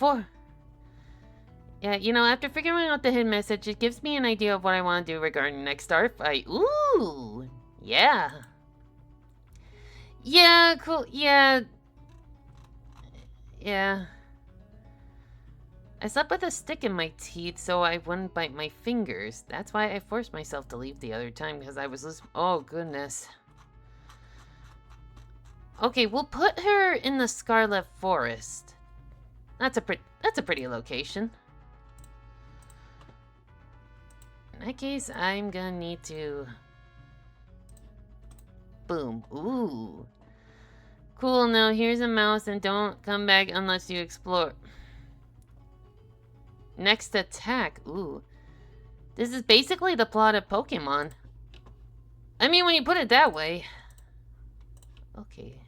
yeah, you know, after figuring out the hidden message, it gives me an idea of what I want to do regarding next Starfight. Ooh, yeah. Yeah, cool, yeah. Yeah. I slept with a stick in my teeth so I wouldn't bite my fingers. That's why I forced myself to leave the other time, because I was listening. Oh, goodness. Okay, we'll put her in the Scarlet Forest. That's a pretty location. In that case, I'm gonna need to... Boom. Ooh. Cool, now here's a mouse and don't come back unless you explore. Next attack. Ooh. This is basically the plot of Pokemon. I mean, when you put it that way. Okay.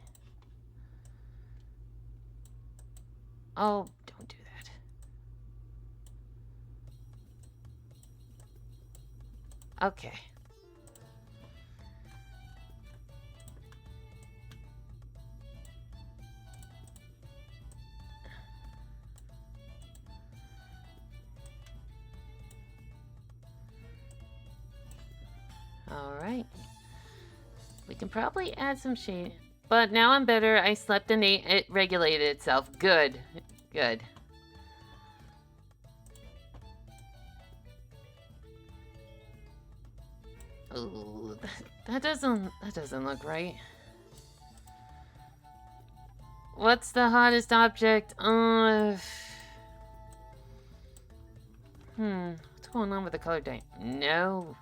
Oh, don't do that. Okay. Alright. We can probably add some shade. But now I'm better. I slept and ate. It regulated itself. Good. Good. Ooh, that doesn't look right. What's the hottest object? What's going on with the color dye? No.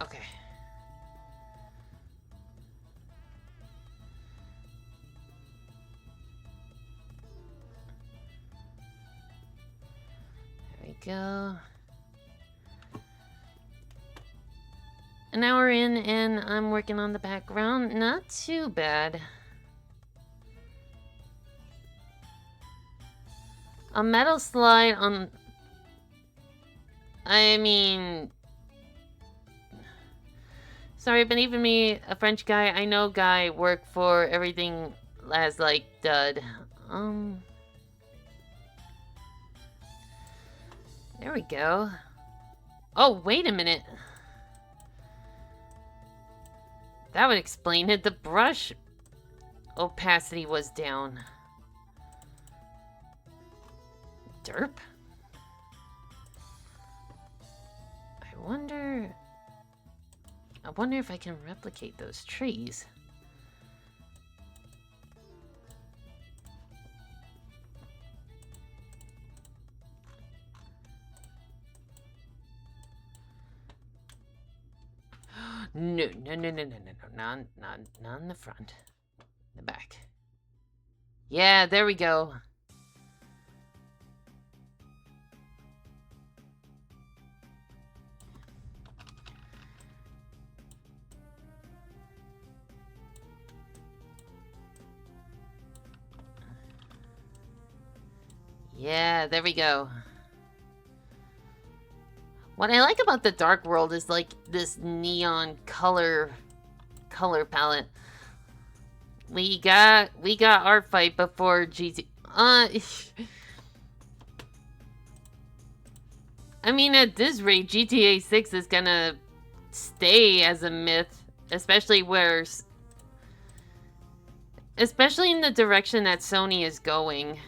Okay. There we go. An hour in and I'm working on the background. Not too bad. A metal slide on... I mean... Sorry, but even me, a French guy, I know guy, work for everything as like dud. There we go. Oh, wait a minute. That would explain it. The brush opacity was down. Derp? I wonder if I can replicate those trees. No, not in the front. The back. Yeah, there we go. Yeah, there we go. What I like about the Dark World is like this neon color palette. We got our fight before GT. I mean, at this rate, GTA 6 is gonna stay as a myth, especially in the direction that Sony is going.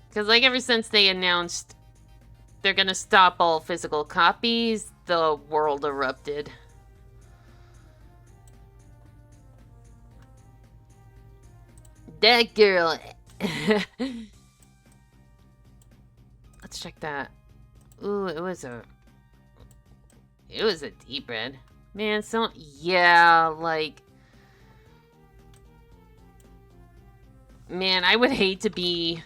Because, like, ever since they announced they're gonna stop all physical copies, the world erupted. That girl. Let's check that. Ooh, it was a deep red. Man, yeah, like, man, I would hate to be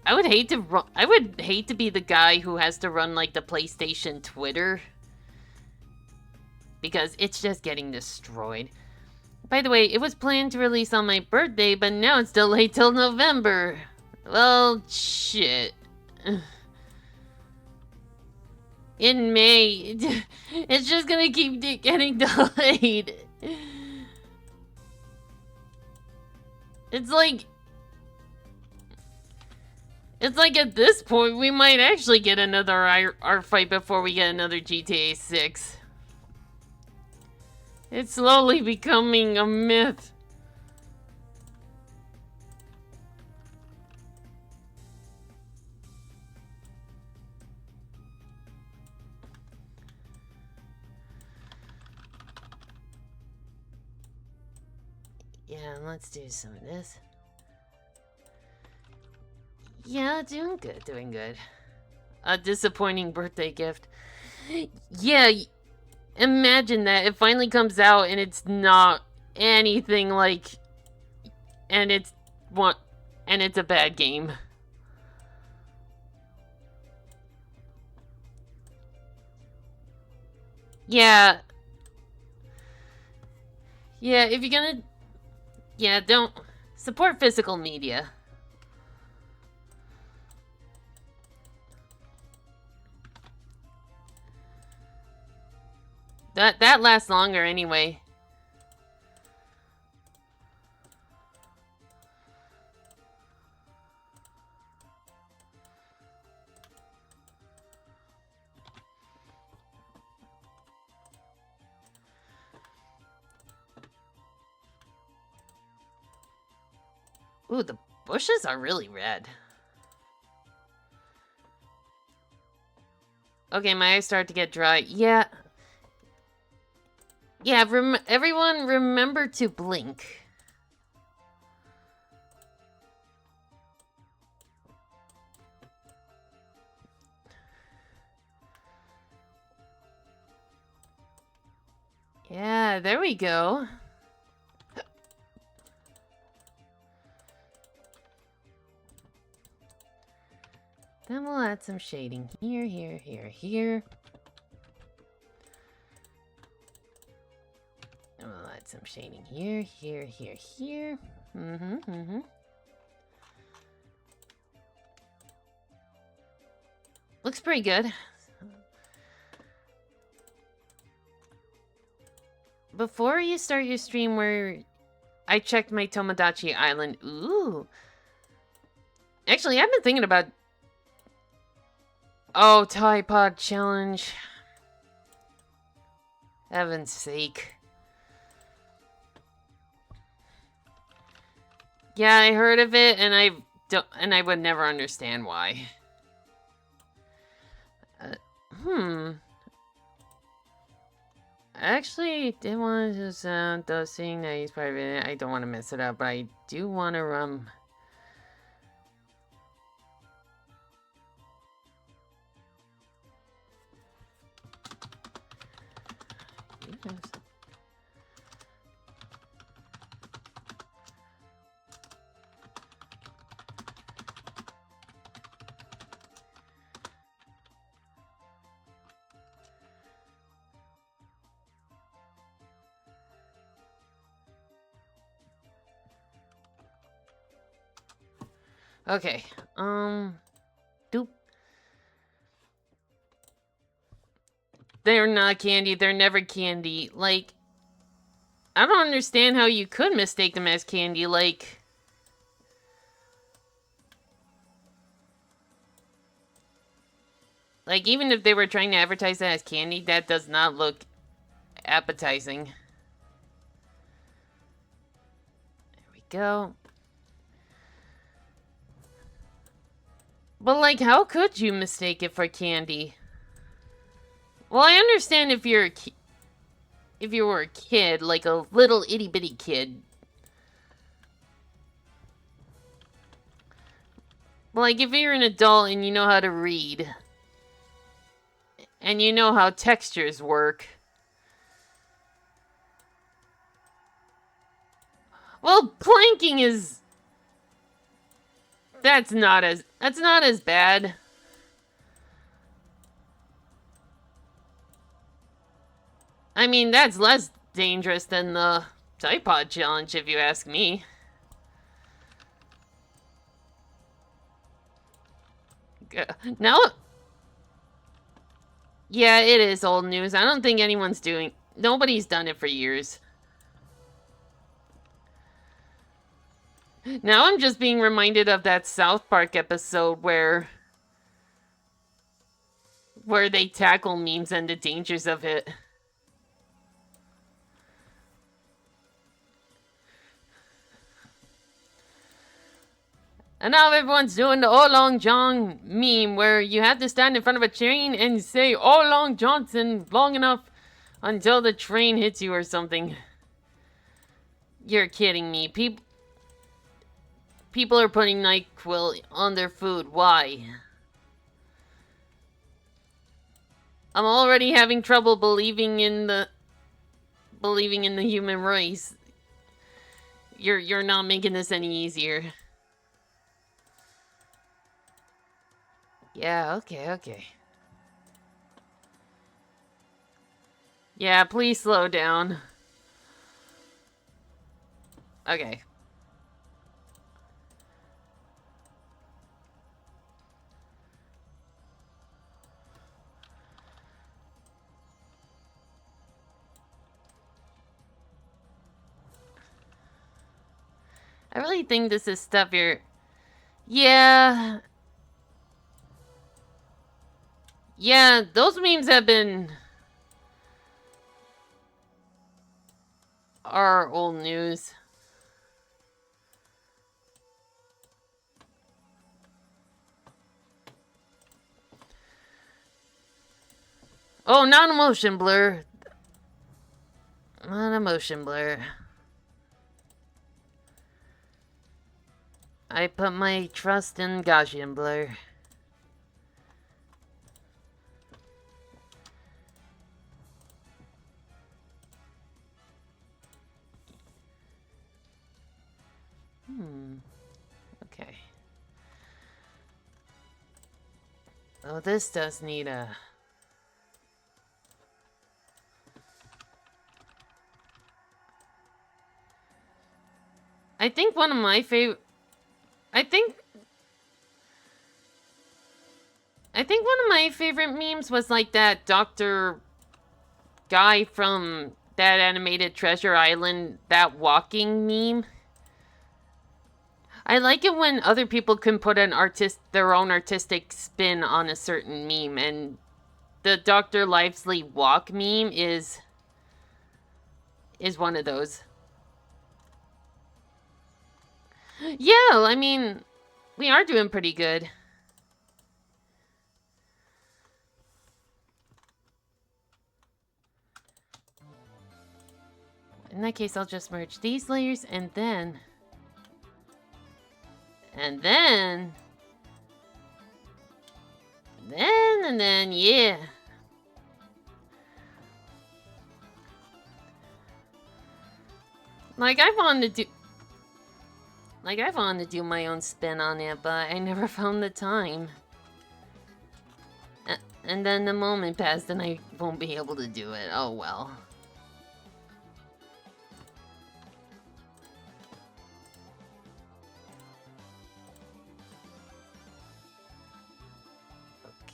I would hate to be the guy who has to run like the PlayStation Twitter, because it's just getting destroyed. By the way, it was planned to release on my birthday, but now it's delayed till November. Well, shit. In May, it's just gonna keep getting delayed. It's like at this point, we might actually get another art fight before we get another GTA 6. It's slowly becoming a myth. Yeah, let's do some of this. Yeah, doing good. A disappointing birthday gift. Yeah, imagine that. It finally comes out and it's not anything like... And it's a bad game. Yeah. Yeah, if you're gonna... Yeah, don't... Support physical media. That lasts longer anyway. Ooh, the bushes are really red. Okay, my eyes start to get dry. Yeah. Yeah, everyone remember to blink. Yeah, there we go. Then we'll add some shading here, here, here, here. And we'll add some shading here, here, here, here. Looks pretty good. Before you start your stream where I checked my Tomodachi Island. Ooh. Actually, I've been thinking about... Oh, Tide Pod Challenge. Heaven's sake. Yeah, I heard of it, and I would never understand why. I actually did want to sound those things that he's private. I don't want to mess it up, but I do want to Okay. Doop. They're not candy. They're never candy. Like, I don't understand how you could mistake them as candy. Like, even if they were trying to advertise that as candy, that does not look appetizing. There we go. But, like, how could you mistake it for candy? Well, I understand if you're if you were a kid, like a little itty-bitty kid. Like, if you're an adult and you know how to read, and you know how textures work. Well, planking is... That's not as bad. I mean, that's less dangerous than the Typod challenge, if you ask me. Now... Yeah, it is old news. I don't think anyone's doing... Nobody's done it for years. Now I'm just being reminded of that South Park episode where they tackle memes and the dangers of it. And now everyone's doing the Oh Long John meme where you have to stand in front of a train and say Oh Long Johnson long enough until the train hits you or something. You're kidding me. People are putting NyQuil on their food. Why? I'm already having trouble believing in the human race. You're not making this any easier. Yeah, okay. Yeah, please slow down. Okay. I really think this is stuff you're... Yeah... Yeah, those memes have been... are old news. Oh, not a motion blur. Not a motion blur. I put my trust in Gaussian blur. Okay. Oh, this does need a... I think one of my favorite... I think one of my favorite memes was like that Dr. guy from that animated Treasure Island, that walking meme. I like it when other people can put their own artistic spin on a certain meme, and the Dr. Lively walk meme is one of those. Yeah, I mean, we are doing pretty good. In that case, I'll just merge these layers and then... And then, yeah. Like, I wanted to do my own spin on it, but I never found the time. And then the moment passed and I won't be able to do it. Oh well.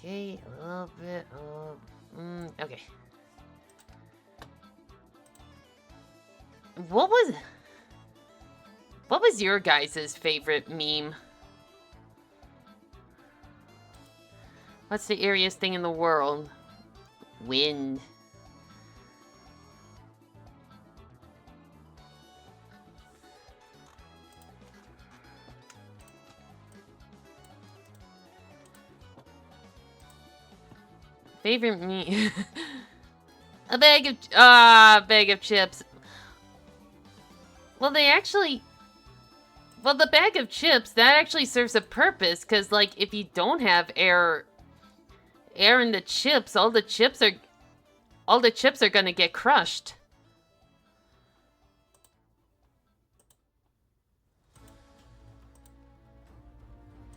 Okay, a little bit of... okay. What was your guys' favorite meme? What's the airiest thing in the world? Wind. Favorite meme? A bag of chips. Well, they actually... Well, the bag of chips, that actually serves a purpose, because, like, if you don't have air in the chips, all the chips are gonna get crushed.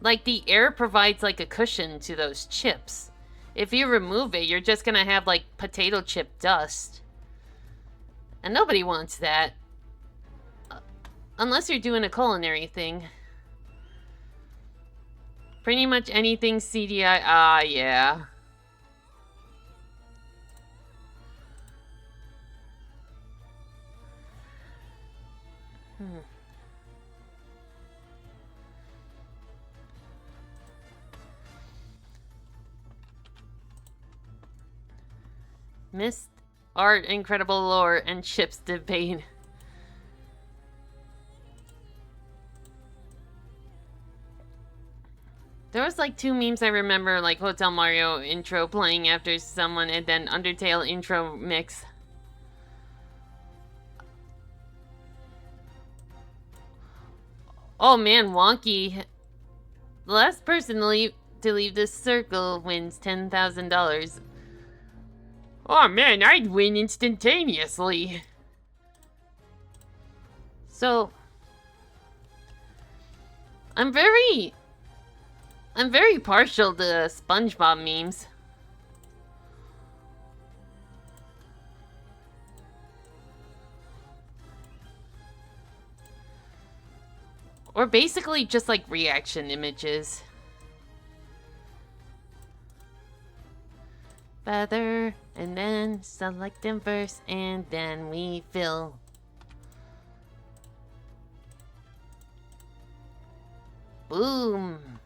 Like, the air provides, like, a cushion to those chips. If you remove it, you're just gonna have, like, potato chip dust. And nobody wants that. Unless you're doing a culinary thing. Pretty much anything CDI. Yeah. Missed art, incredible lore, and chips debate. There was like 2 memes I remember, like Hotel Mario intro playing after someone, and then Undertale intro mix. Oh man, Wonky. The last person to leave this circle wins $10,000. Oh man, I'd win instantaneously. So, I'm very partial to SpongeBob memes. Or basically just like reaction images. Feather, and then select inverse, and then we fill. Boom.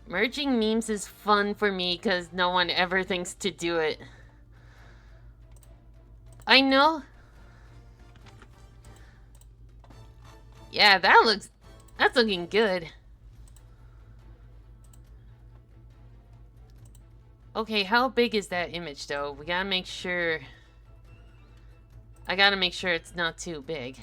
Merging memes is fun for me because no one ever thinks to do it. I know. Yeah, that's looking good. Okay, how big is that image though? We gotta make sure. I gotta make sure it's not too big.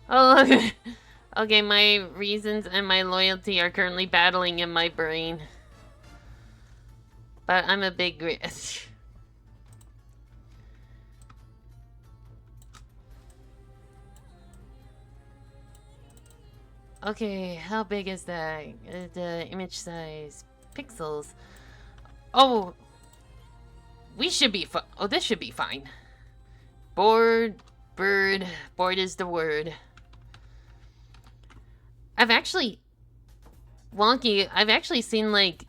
Oh, look. Okay, my reasons and my loyalty are currently battling in my brain. But I'm a big risk. Okay, how big is that? The image size. Pixels. Oh, we should be fine. Oh, this should be fine. Bored is the word. I've actually seen, like,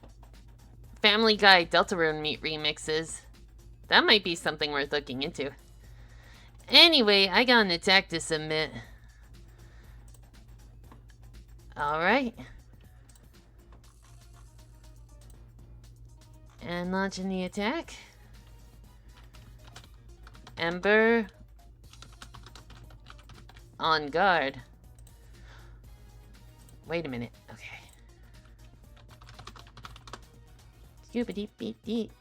Family Guy Deltarune meat remixes. That might be something worth looking into. Anyway, I got an attack to submit. Alright. And launching the attack. Ember. On guard. Wait a minute. Okay. Scoopity-beep-deep.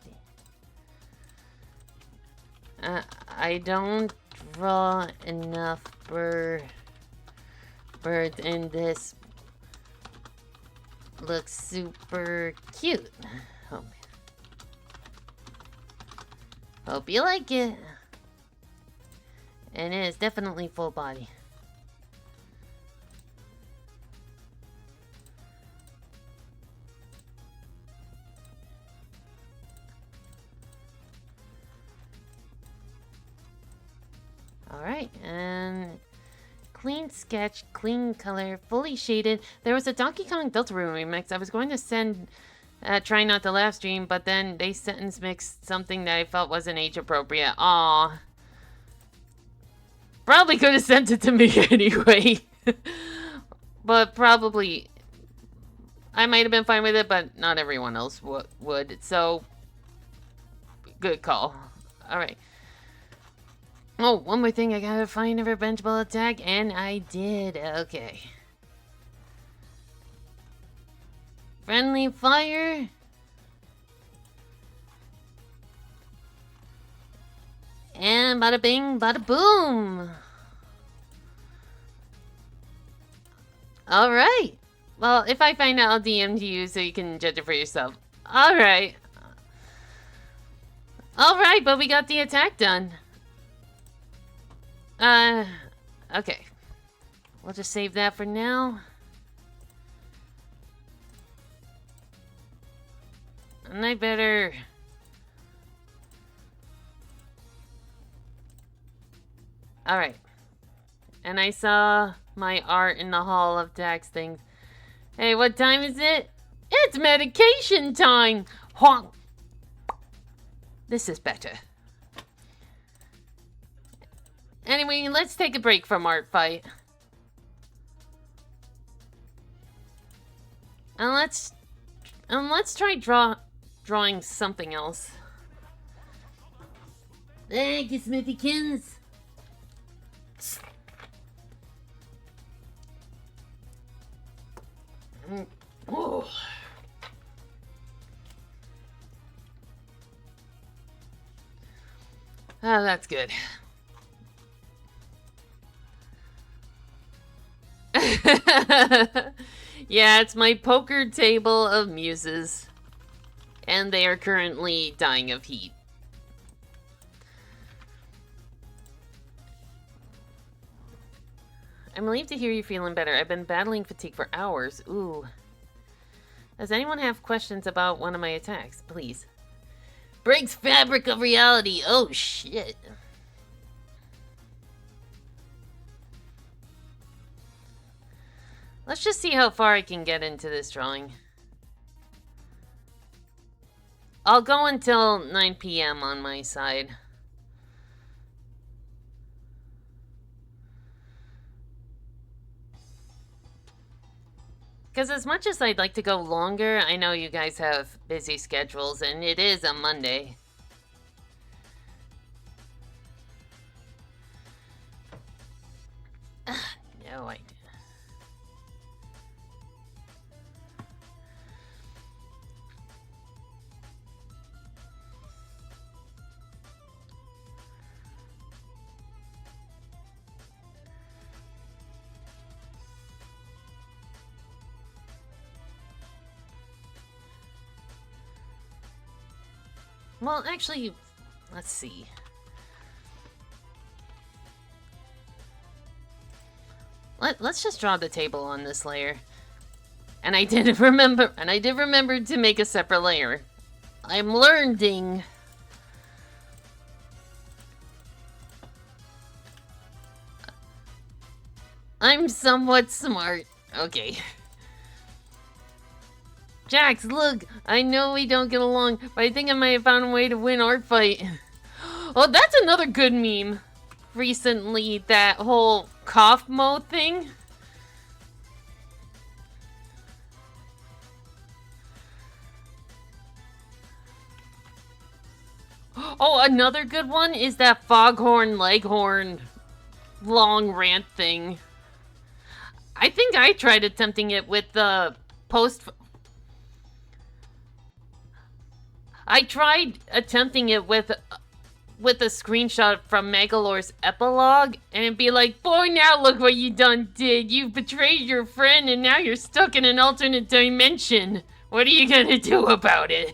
I don't draw enough birds, and this looks super cute. Hope you like it. And it is definitely full body. Alright, and clean sketch, clean color, fully shaded. There was a Donkey Kong Deltarune remix. I was going to send Try Not to Laugh stream, but then they sentence mixed something that I felt wasn't age appropriate. Aw. Probably could have sent it to me anyway. But probably I might have been fine with it, but not everyone else would. So, good call. Alright. Oh, one more thing. I gotta find a revengeable attack, and I did. Okay. Friendly fire. And bada bing, bada boom. Alright. Well, if I find out, I'll DM to you so you can judge it for yourself. Alright. Alright, but we got the attack done. Okay. We'll just save that for now. And I better... Alright. And I saw my art in the Hall of Tax things. Hey, what time is it? It's medication time! Honk! This is better. Anyway, let's take a break from art fight. And let's try drawing something else. Thank you, Smithykins. Oh. Oh, that's good. Yeah, it's my poker table of muses. And they are currently dying of heat. I'm relieved to hear you're feeling better. I've been battling fatigue for hours. Ooh. Does anyone have questions about one of my attacks? Please. Breaks fabric of reality. Oh, shit. Let's just see how far I can get into this drawing. I'll go until 9 p.m. on my side. Because as much as I'd like to go longer, I know you guys have busy schedules, and it is a Monday. No, I... Well, actually, let's see. Let's just draw the table on this layer. And I did remember to make a separate layer. I'm learning. I'm somewhat smart. Okay. Jax, look! I know we don't get along, but I think I might have found a way to win art fight. Oh, that's another good meme. Recently, that whole cough mode thing. Oh, another good one is that Foghorn Leghorn long rant thing. I think I tried attempting it with the I tried attempting it with a screenshot from Megalore's epilogue, and it'd be like, boy, now look what you done did. You betrayed your friend, and now you're stuck in an alternate dimension. What are you gonna do about it?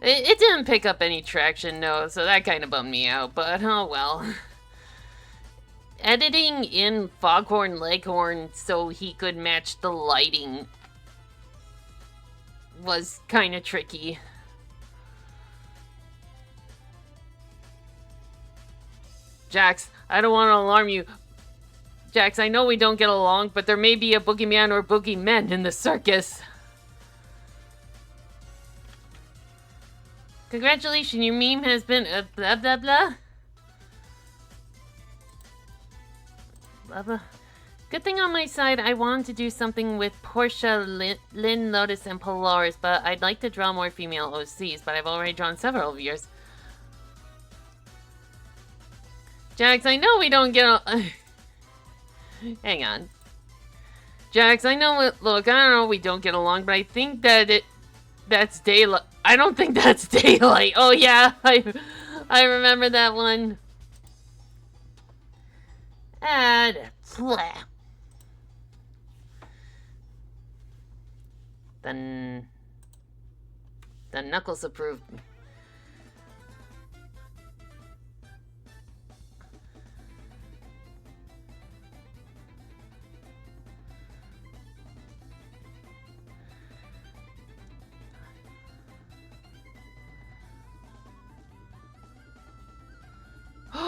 It didn't pick up any traction, no, so that kind of bummed me out, but oh well. Editing in Foghorn Leghorn so he could match the lighting was kind of tricky. Jax, I don't want to alarm you. Jax, I know we don't get along, but there may be a boogeyman or boogeymen in the circus. Congratulations, your meme has been blah blah blah. Blah blah. Good thing on my side, I wanted to do something with Portia, Lynn, Lotus, and Polaris, but I'd like to draw more female OCs, but I've already drawn several of yours. Jax, I know we don't get Hang on. Jax, I know look, I don't know we don't get along, but I think that that's daylight. I don't think that's daylight. Oh yeah, I remember that one. And then Knuckles approved.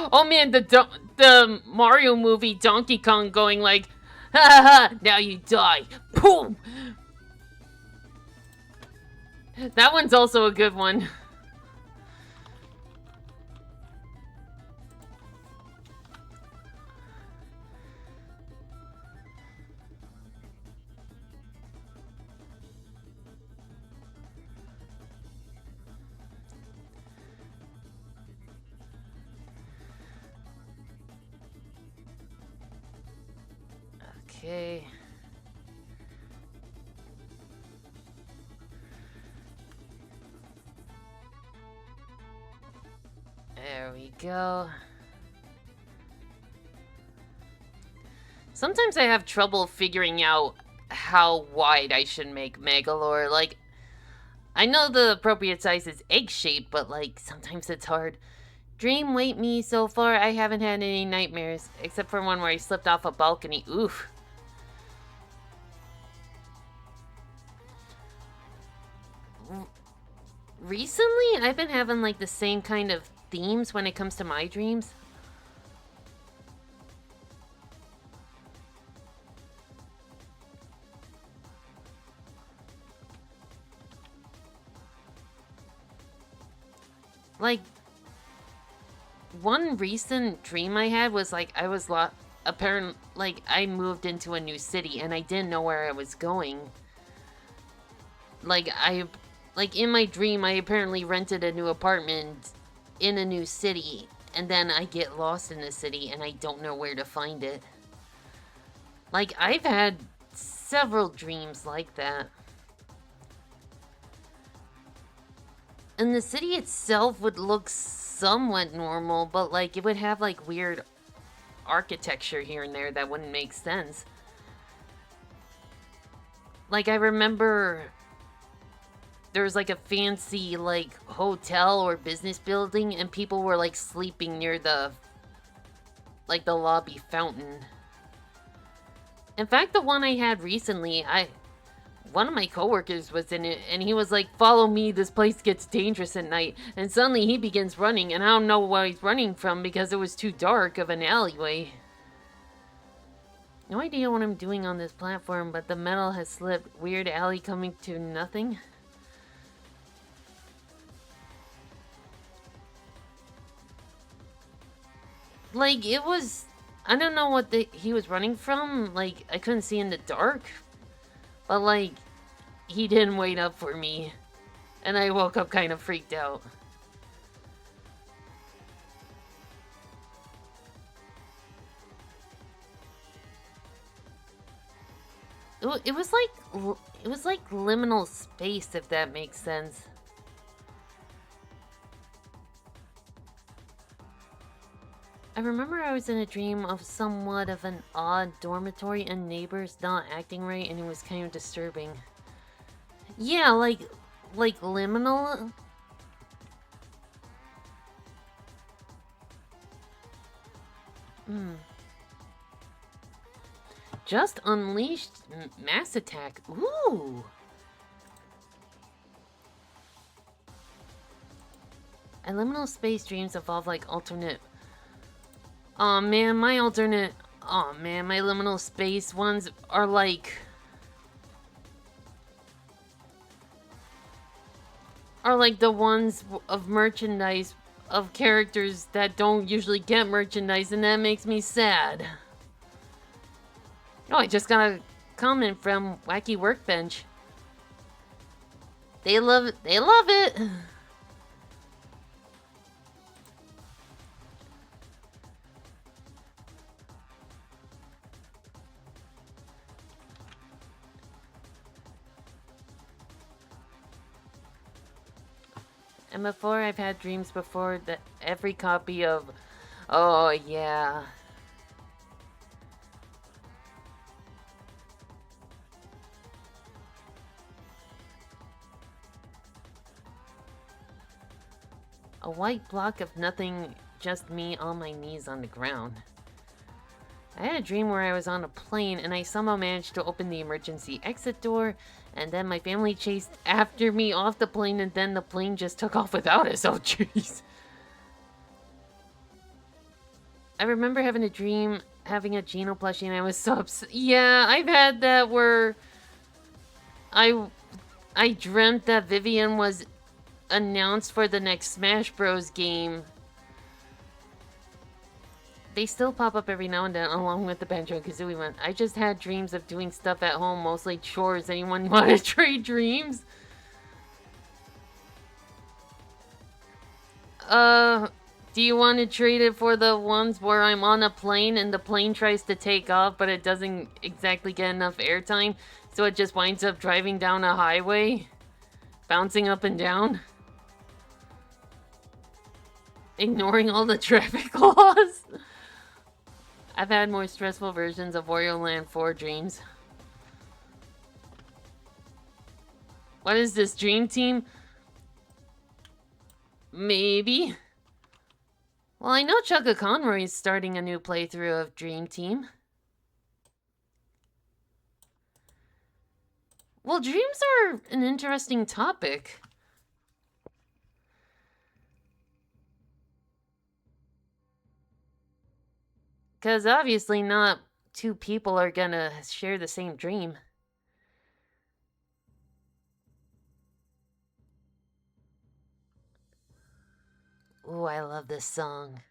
Oh man, the Mario movie Donkey Kong going like, ha ha ha, now you die. Boom! That one's also a good one. Okay. There we go. Sometimes I have trouble figuring out how wide I should make Megalore. Like, I know the appropriate size is egg-shaped, but like, sometimes it's hard. Dream wait me, so far I haven't had any nightmares, except for one where I slipped off a balcony. Oof. Recently, I've been having like the same kind of themes when it comes to my dreams. Like, one recent dream I had was like I was apparently like I moved into a new city and I didn't know where I was going. Like in my dream I apparently rented a new apartment in a new city and then I get lost in the city and I don't know where to find it. Like, I've had several dreams like that. And the city itself would look somewhat normal, but like it would have like weird architecture here and there that wouldn't make sense. Like, I remember there was like a fancy like hotel or business building and people were like sleeping near the lobby fountain. In fact, the one I had recently, one of my coworkers was in it, and he was like, follow me, this place gets dangerous at night. And suddenly he begins running, and I don't know where he's running from because it was too dark of an alleyway. No idea what I'm doing on this platform, but the metal has slipped. Weird alley coming to nothing. Like, it was... I don't know what he was running from. Like, I couldn't see in the dark. But, like, he didn't wait up for me. And I woke up kind of freaked out. It was like liminal space, if that makes sense. I remember I was in a dream of somewhat of an odd dormitory and neighbors not acting right, and it was kind of disturbing. Yeah, like liminal. Just unleashed mass attack. Ooh. And liminal space dreams evolve like alternate Oh man, my alternate... Oh man, my liminal space ones are like... the ones of merchandise of characters that don't usually get merchandise, and that makes me sad. Oh, I just got a comment from Wacky Workbench. They love it. They love it. And before, I've had dreams before that every copy of... Oh, yeah. A white block of nothing, just me on my knees on the ground. I had a dream where I was on a plane and I somehow managed to open the emergency exit door, and then my family chased after me off the plane, and then the plane just took off without us. Oh, jeez. I remember having a dream, having a Geno plushie, and I was so upset. Yeah, I've had that where I dreamt that Vivian was announced for the next Smash Bros. Game. They still pop up every now and then, along with the Banjo-Kazooie one. I just had dreams of doing stuff at home, mostly chores. Anyone want to trade dreams? Do you want to trade it for the ones where I'm on a plane and the plane tries to take off, but it doesn't exactly get enough airtime, so it just winds up driving down a highway, bouncing up and down, ignoring all the traffic laws? I've had more stressful versions of Wario Land 4 dreams. What is this, Dream Team? Maybe. Well, I know Chugga Conroy is starting a new playthrough of Dream Team. Well, dreams are an interesting topic. Because obviously not two people are gonna share the same dream. Ooh, I love this song.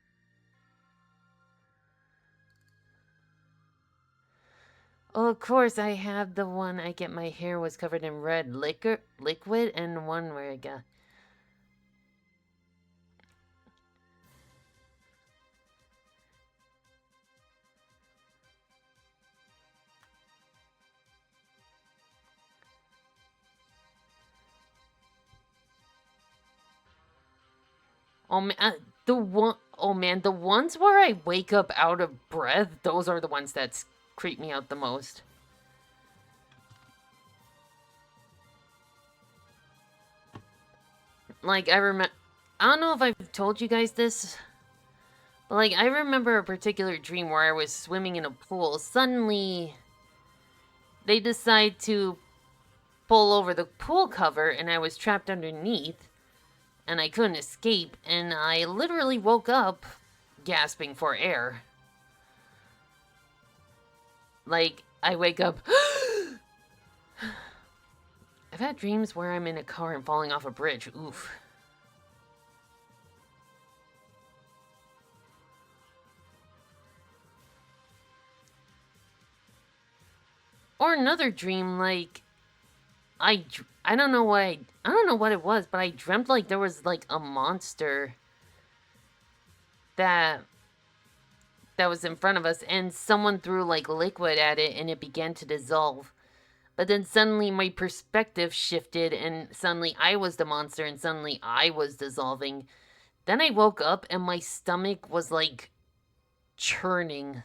Oh, of course, I have the one I get my hair was covered in red liquid, and one where I got... Oh man, oh man, the ones where I wake up out of breath, those are the ones that creep me out the most. Like, I don't know if I've told you guys this, but like, I remember a particular dream where I was swimming in a pool. Suddenly, they decide to pull over the pool cover, and I was trapped underneath. And I couldn't escape, and I literally woke up gasping for air. Like, I wake up... I've had dreams where I'm in a car and falling off a bridge. Oof. Or another dream, like... I don't know what I don't know what it was, but I dreamt like there was like a monster that was in front of us, and someone threw like liquid at it and it began to dissolve. But then suddenly my perspective shifted, and suddenly I was the monster, and suddenly I was dissolving. Then I woke up and my stomach was like churning.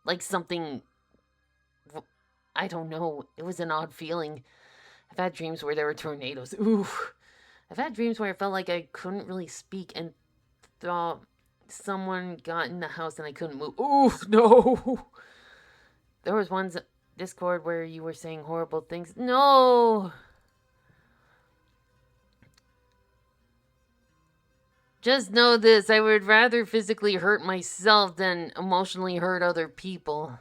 Like something, I don't know. It was an odd feeling. I've had dreams where there were tornadoes. Ooh. I've had dreams where I felt like I couldn't really speak and thought someone got in the house and I couldn't move. Ooh, no. There was one Discord where you were saying horrible things. No. Just know this, I would rather physically hurt myself than emotionally hurt other people.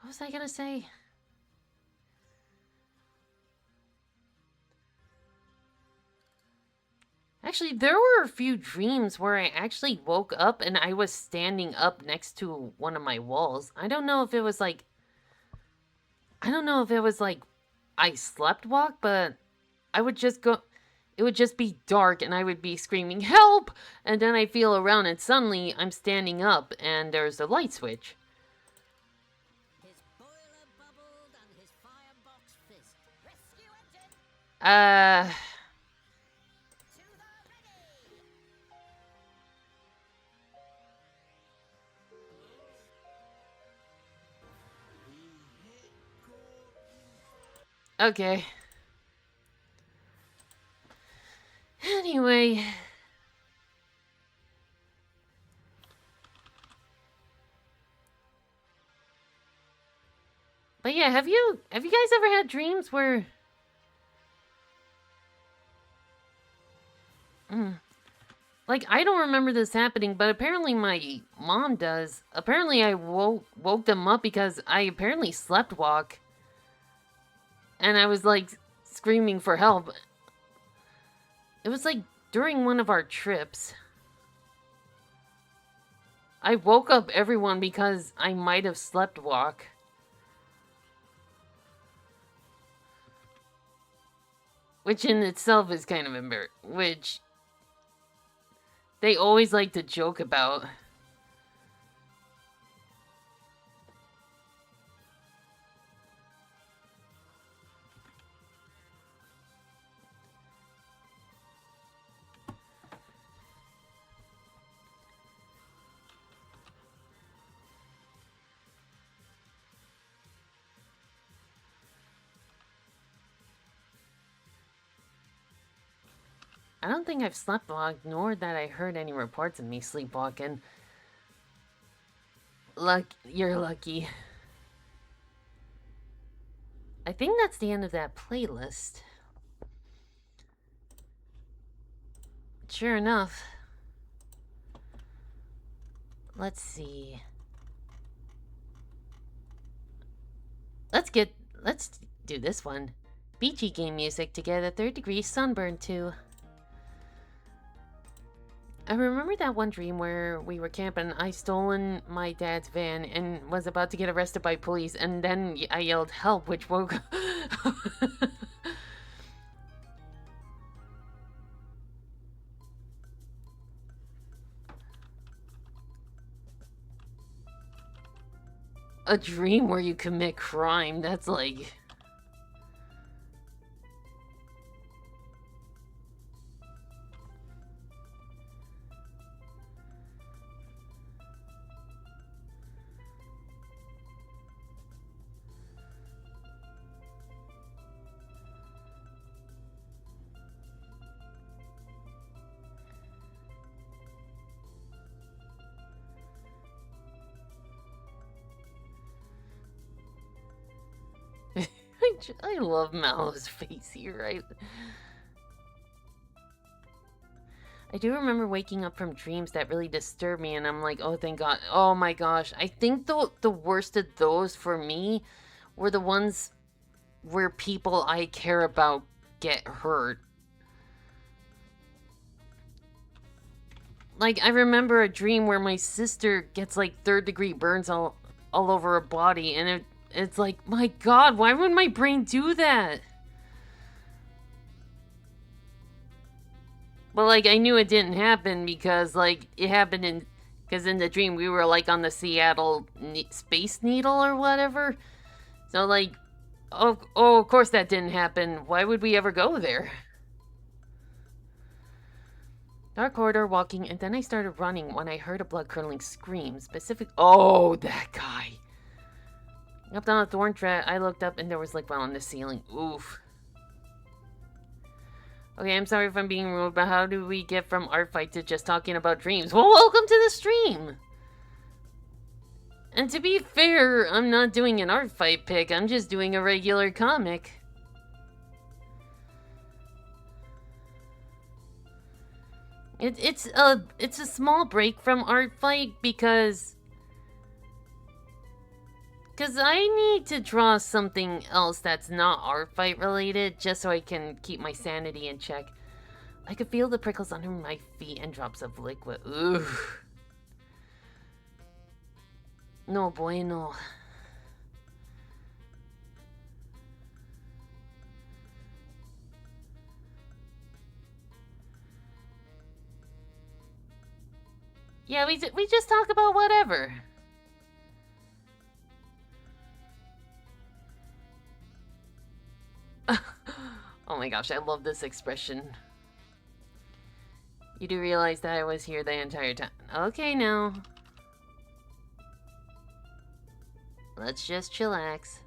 What was I gonna say? Actually, there were a few dreams where I actually woke up and I was standing up next to one of my walls. I don't know if it was like I slept walk, but I would just go. It would just be dark and I would be screaming, "Help!" And then I feel around and suddenly I'm standing up and there's a light switch. His boiler bubbled and his firebox fizzed. Rescue engine Uh. to the ready! Okay. Anyway. But yeah, have you guys ever had dreams where like, I don't remember this happening, but apparently my mom does. Apparently I woke them up because I apparently slept walk. And I was like screaming for help. It was like during one of our trips. I woke up everyone because I might have slept walk. Which in itself is kind of embarrassing. Which they always like to joke about. I don't think I've sleptwalked, nor that I heard any reports of me sleepwalking. You're lucky. I think that's the end of that playlist. Sure enough. Let's see. Let's do this one. Beachy game music to get a 3rd-degree sunburn to. I remember that one dream where we were camping. I stolen my dad's van and was about to get arrested by police, and then I yelled help, which woke a dream where you commit crime. That's like... I love Mallow's face here, right? I do remember waking up from dreams that really disturbed me, and I'm like, oh, thank God. Oh my gosh. I think the worst of those for me were the ones where people I care about get hurt. Like, I remember a dream where my sister gets, like, 3rd-degree burns all over her body, and it's like, my God, why would my brain do that? But, like, I knew it didn't happen because, like, it happened because in the dream we were, like, on the Seattle Space Needle or whatever. So, like, oh, of course that didn't happen. Why would we ever go there? Dark corridor walking, and then I started running when I heard a blood-curdling scream. Oh, that guy. Up on a thorn trap, I looked up and there was like one on the ceiling. Oof. Okay, I'm sorry if I'm being rude, but how do we get from art fight to just talking about dreams? Well, welcome to the stream! And to be fair, I'm not doing an art fight pick, I'm just doing a regular comic. It's a small break from art fight because I need to draw something else that's not art fight related just so I can keep my sanity in check. I could feel the prickles under my feet and drops of liquid. Ooh. No bueno. Yeah, we just talk about whatever. Oh my gosh, I love this expression. You do realize that I was here the entire time. Okay, now. Let's just chillax.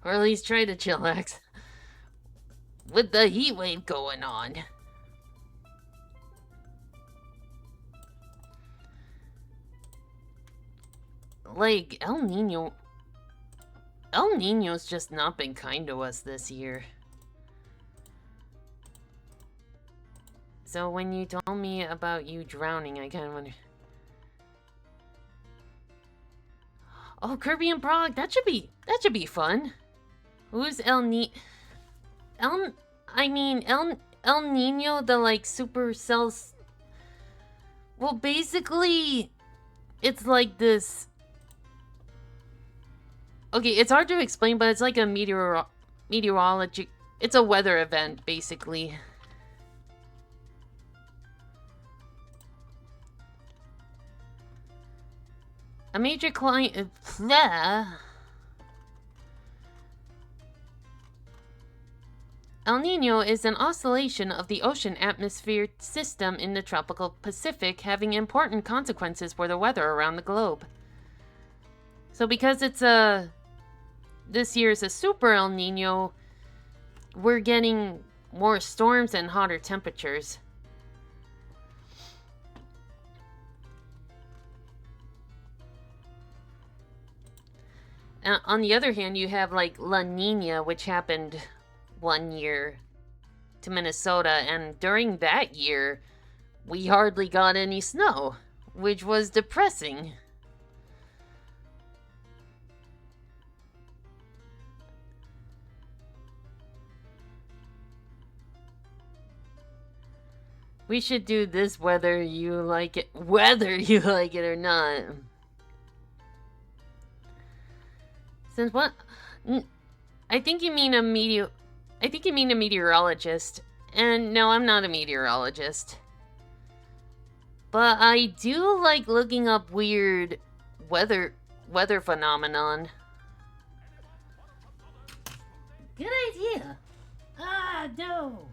Or at least try to chillax. With the heat wave going on. Like, El Nino's just not been kind to us this year. So when you told me about you drowning, I kind of wonder... Oh, Kirby and Prague, that should be fun. Who's El Nino, the like Supercell's... Well, basically, it's like this... Okay, it's hard to explain, but it's like a meteorology... It's a weather event, basically. A major client... El Nino is an oscillation of the ocean atmosphere system in the tropical Pacific, having important consequences for the weather around the globe. So because it's this year's a super El Nino, we're getting more storms and hotter temperatures. On the other hand, you have like La Nina, which happened one year to Minnesota, and during that year, we hardly got any snow, which was depressing. We should do this whether you like it or not. Since what? I think you mean a meteorologist. And no, I'm not a meteorologist. But I do like looking up weird weather phenomenon. Good idea. Ah, no.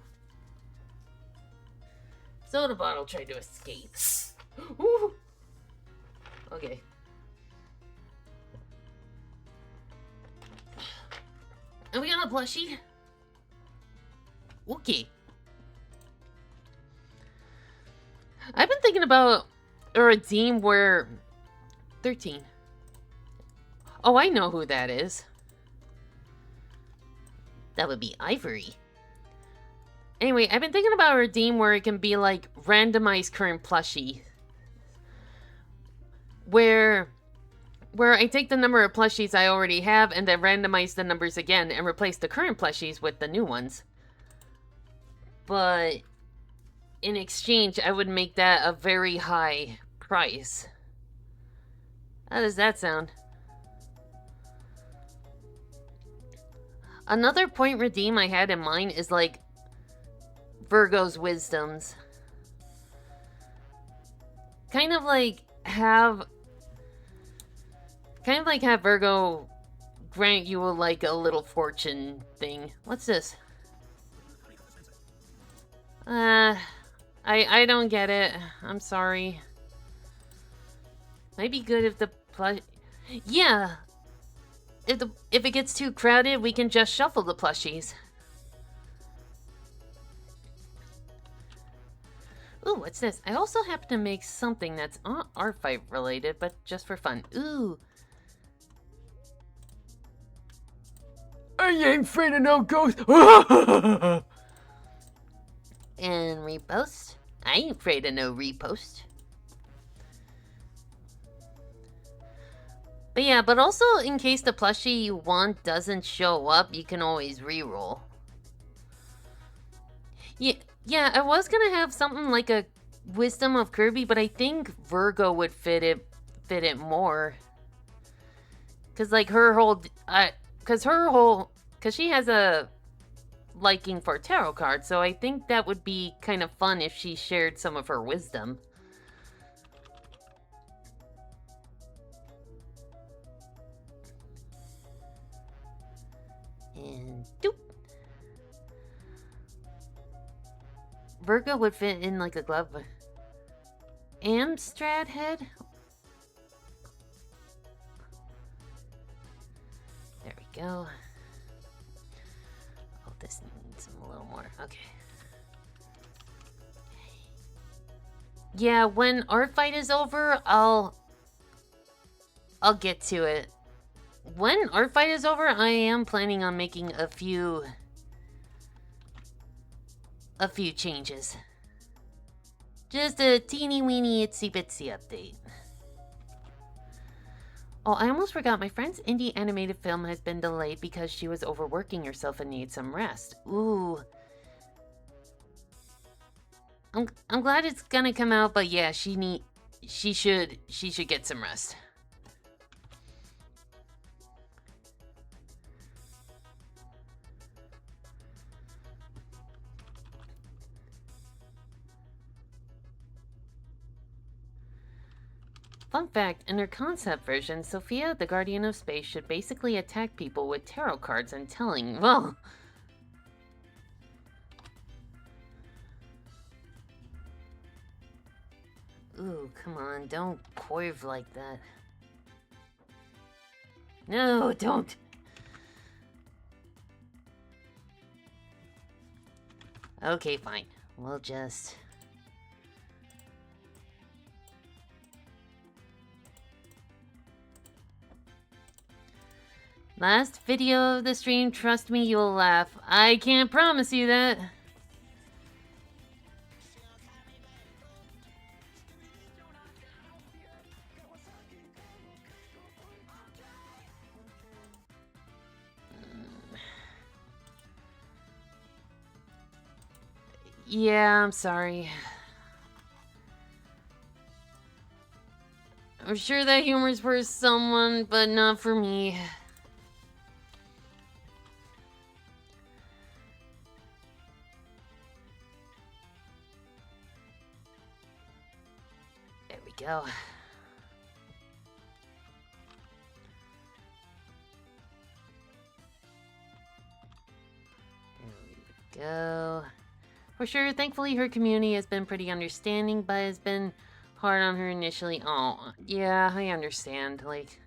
Soda bottle tried to escape. Ooh. Okay. And we got a plushie. Okay. I've been thinking about a redeem where 13. Oh, I know who that is. That would be Ivory. Anyway, I've been thinking about a redeem where it can be like randomized current plushie. Where I take the number of plushies I already have and then randomize the numbers again and replace the current plushies with the new ones. But in exchange, I would make that a very high price. How does that sound? Another point redeem I had in mind is like Virgo's Wisdoms. Kind of like have Virgo grant you like a little fortune thing. What's this? I don't get it. I'm sorry. Might be good if the plush... Yeah! If it gets too crowded, we can just shuffle the plushies. Ooh, what's this? I also happen to make something that's art fight related, but just for fun. Ooh. I ain't afraid of no ghost. And repost. I ain't afraid of no repost. But yeah, but also in case the plushie you want doesn't show up, you can always reroll. Yeah, I was gonna have something like a Wisdom of Kirby, but I think Virgo would fit it more. Cause like cause she has a liking for tarot cards, so I think that would be kind of fun if she shared some of her wisdom. And doop. Virgo would fit in like a glove. Amstrad head? There we go. Oh, this needs a little more. Okay. Yeah, when art fight is over, I'll get to it. When art fight is over, I am planning on making a few changes. Just a teeny weeny itsy bitsy update. Oh, I almost forgot. My friend's indie animated film has been delayed because she was overworking herself and needs some rest. Ooh. I'm glad it's gonna come out, but yeah, she should get some rest. Fun fact, in her concept version, Sophia, the Guardian of Space, should basically attack people with tarot cards and telling, well... Ooh, come on, don't coive like that. No, don't! Okay, fine. We'll just... Last video of the stream, trust me, you'll laugh. I can't promise you that. Yeah, I'm sorry. I'm sure that humor's for someone, but not for me. There we go. There we go. For sure, thankfully her community has been pretty understanding, but has been hard on her initially. Oh, yeah, I understand. Like,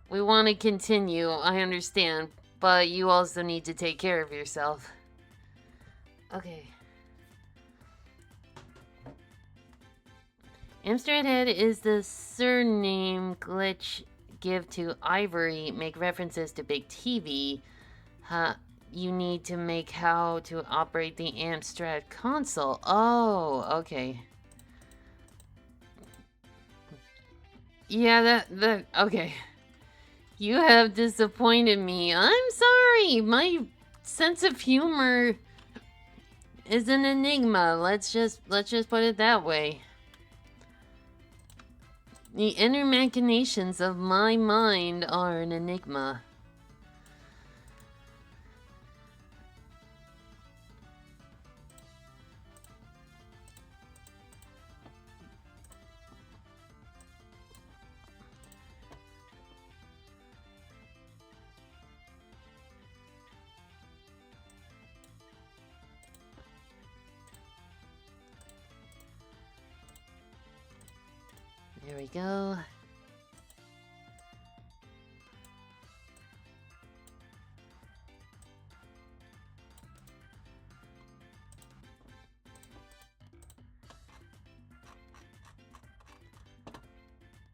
we want to continue, I understand, but you also need to take care of yourself. Okay. Amstrad Head is the surname glitch give to Ivory, make references to Big TV. You need to make how to operate the Amstrad console. Oh, okay. Yeah, okay. You have disappointed me. I'm sorry. My sense of humor is an enigma. Let's just put it that way. The inner machinations of my mind are an enigma. There we go.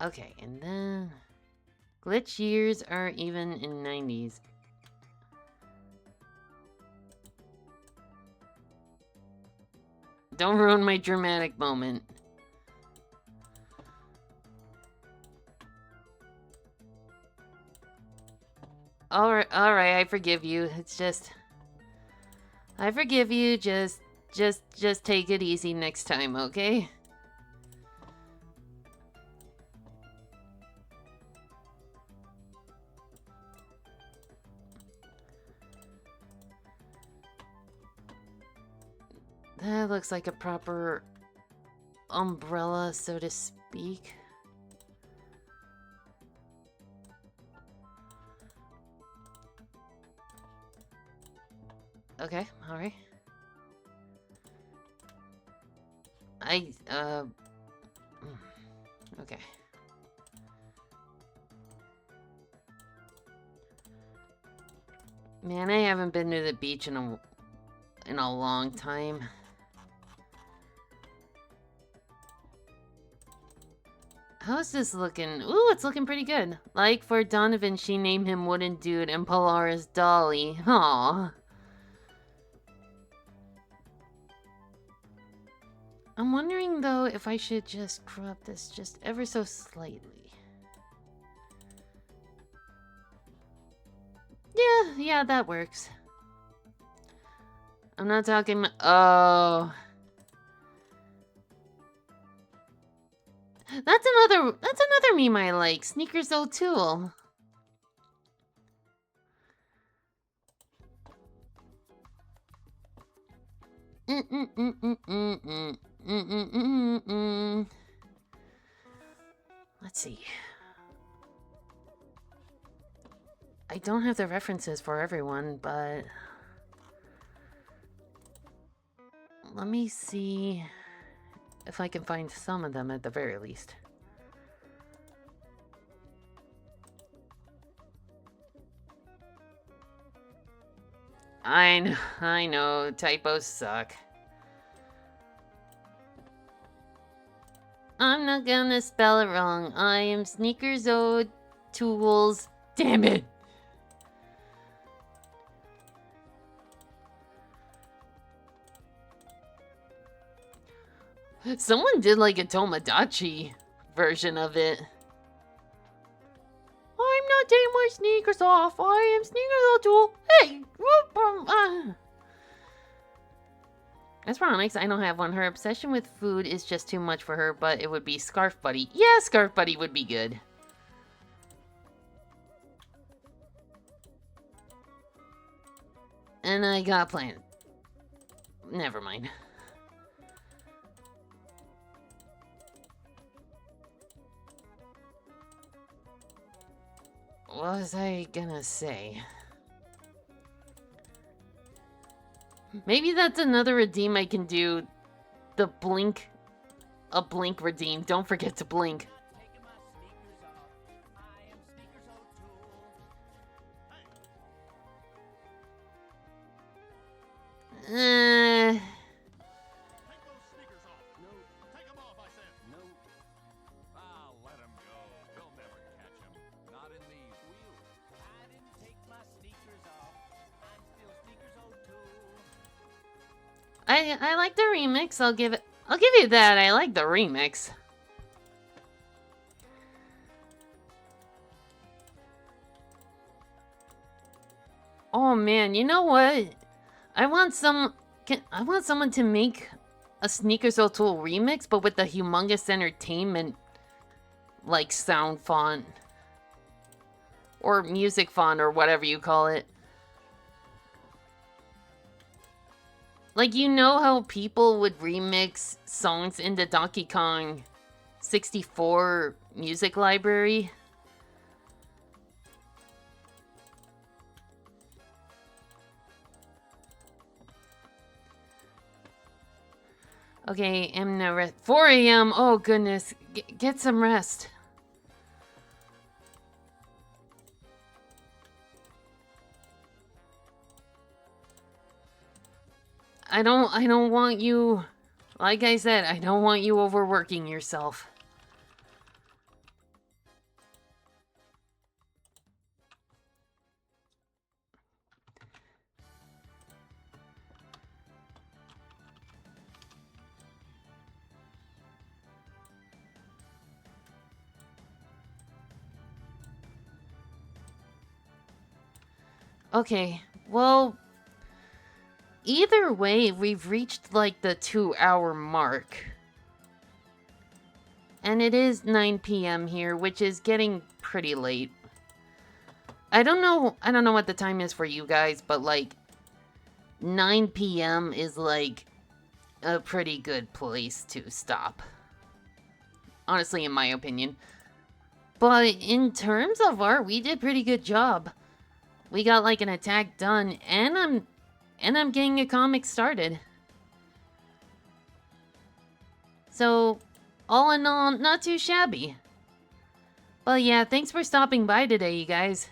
Okay, and then glitch years are even in 90s. Don't ruin my dramatic moment. Alright, I forgive you. It's just... I forgive you, just take it easy next time, okay? That looks like a proper umbrella, so to speak. Okay, alright. Okay. Man, I haven't been to the beach in a long time. How's this looking? Ooh, it's looking pretty good. Like for Donovan, she named him Wooden Dude and Polaris Dolly. Aww. I'm wondering though if I should just crop this just ever so slightly. Yeah, that works. I'm not talking... Oh. That's another meme I like. Sneakers O'Toole. Let's see. I don't have the references for everyone, but let me see if I can find some of them at the very least. I know, typos suck. I'm not gonna spell it wrong. I am Sneakers O'Toole's. Damn it! Someone did like a Tomodachi version of it. I'm not taking my sneakers off. I am Sneakers O'Toole. Hey! As for Onyx, I don't have one. Her obsession with food is just too much for her, but it would be Scarf Buddy. Yeah, Scarf Buddy would be good. And I got planned. Never mind. What was I gonna say? Maybe that's another redeem I can do. The blink. A blink redeem. Don't forget to blink. I like the remix. I'll give you that. I like the remix. Oh man, you know what? I want someone to make a Sneakers O'Toole remix, but with the Humongous Entertainment like sound font or music font or whatever you call it. Like, you know how people would remix songs into Donkey Kong 64 music library? Okay, I'm now rest. 4 a.m. Oh goodness, get some rest. I don't want you, like I said, I don't want you overworking yourself. Okay, well, either way, we've reached like the 2-hour mark. And it is 9 p.m. here, which is getting pretty late. I don't know what the time is for you guys, but like 9 p.m. is like a pretty good place to stop. Honestly, in my opinion. But in terms of art, we did pretty good job. We got like an attack done, and I'm getting a comic started. So, all in all, not too shabby. Well, yeah, thanks for stopping by today, you guys.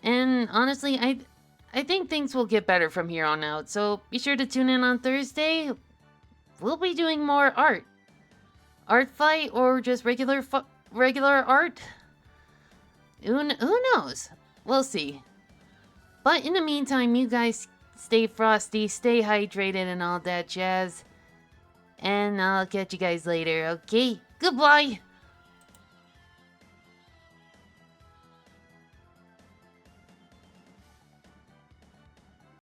And honestly, I think things will get better from here on out, so be sure to tune in on Thursday. We'll be doing more art. Art fight or just regular art? Who knows? We'll see. But in the meantime, you guys stay frosty, stay hydrated, and all that jazz. And I'll catch you guys later, okay? Goodbye!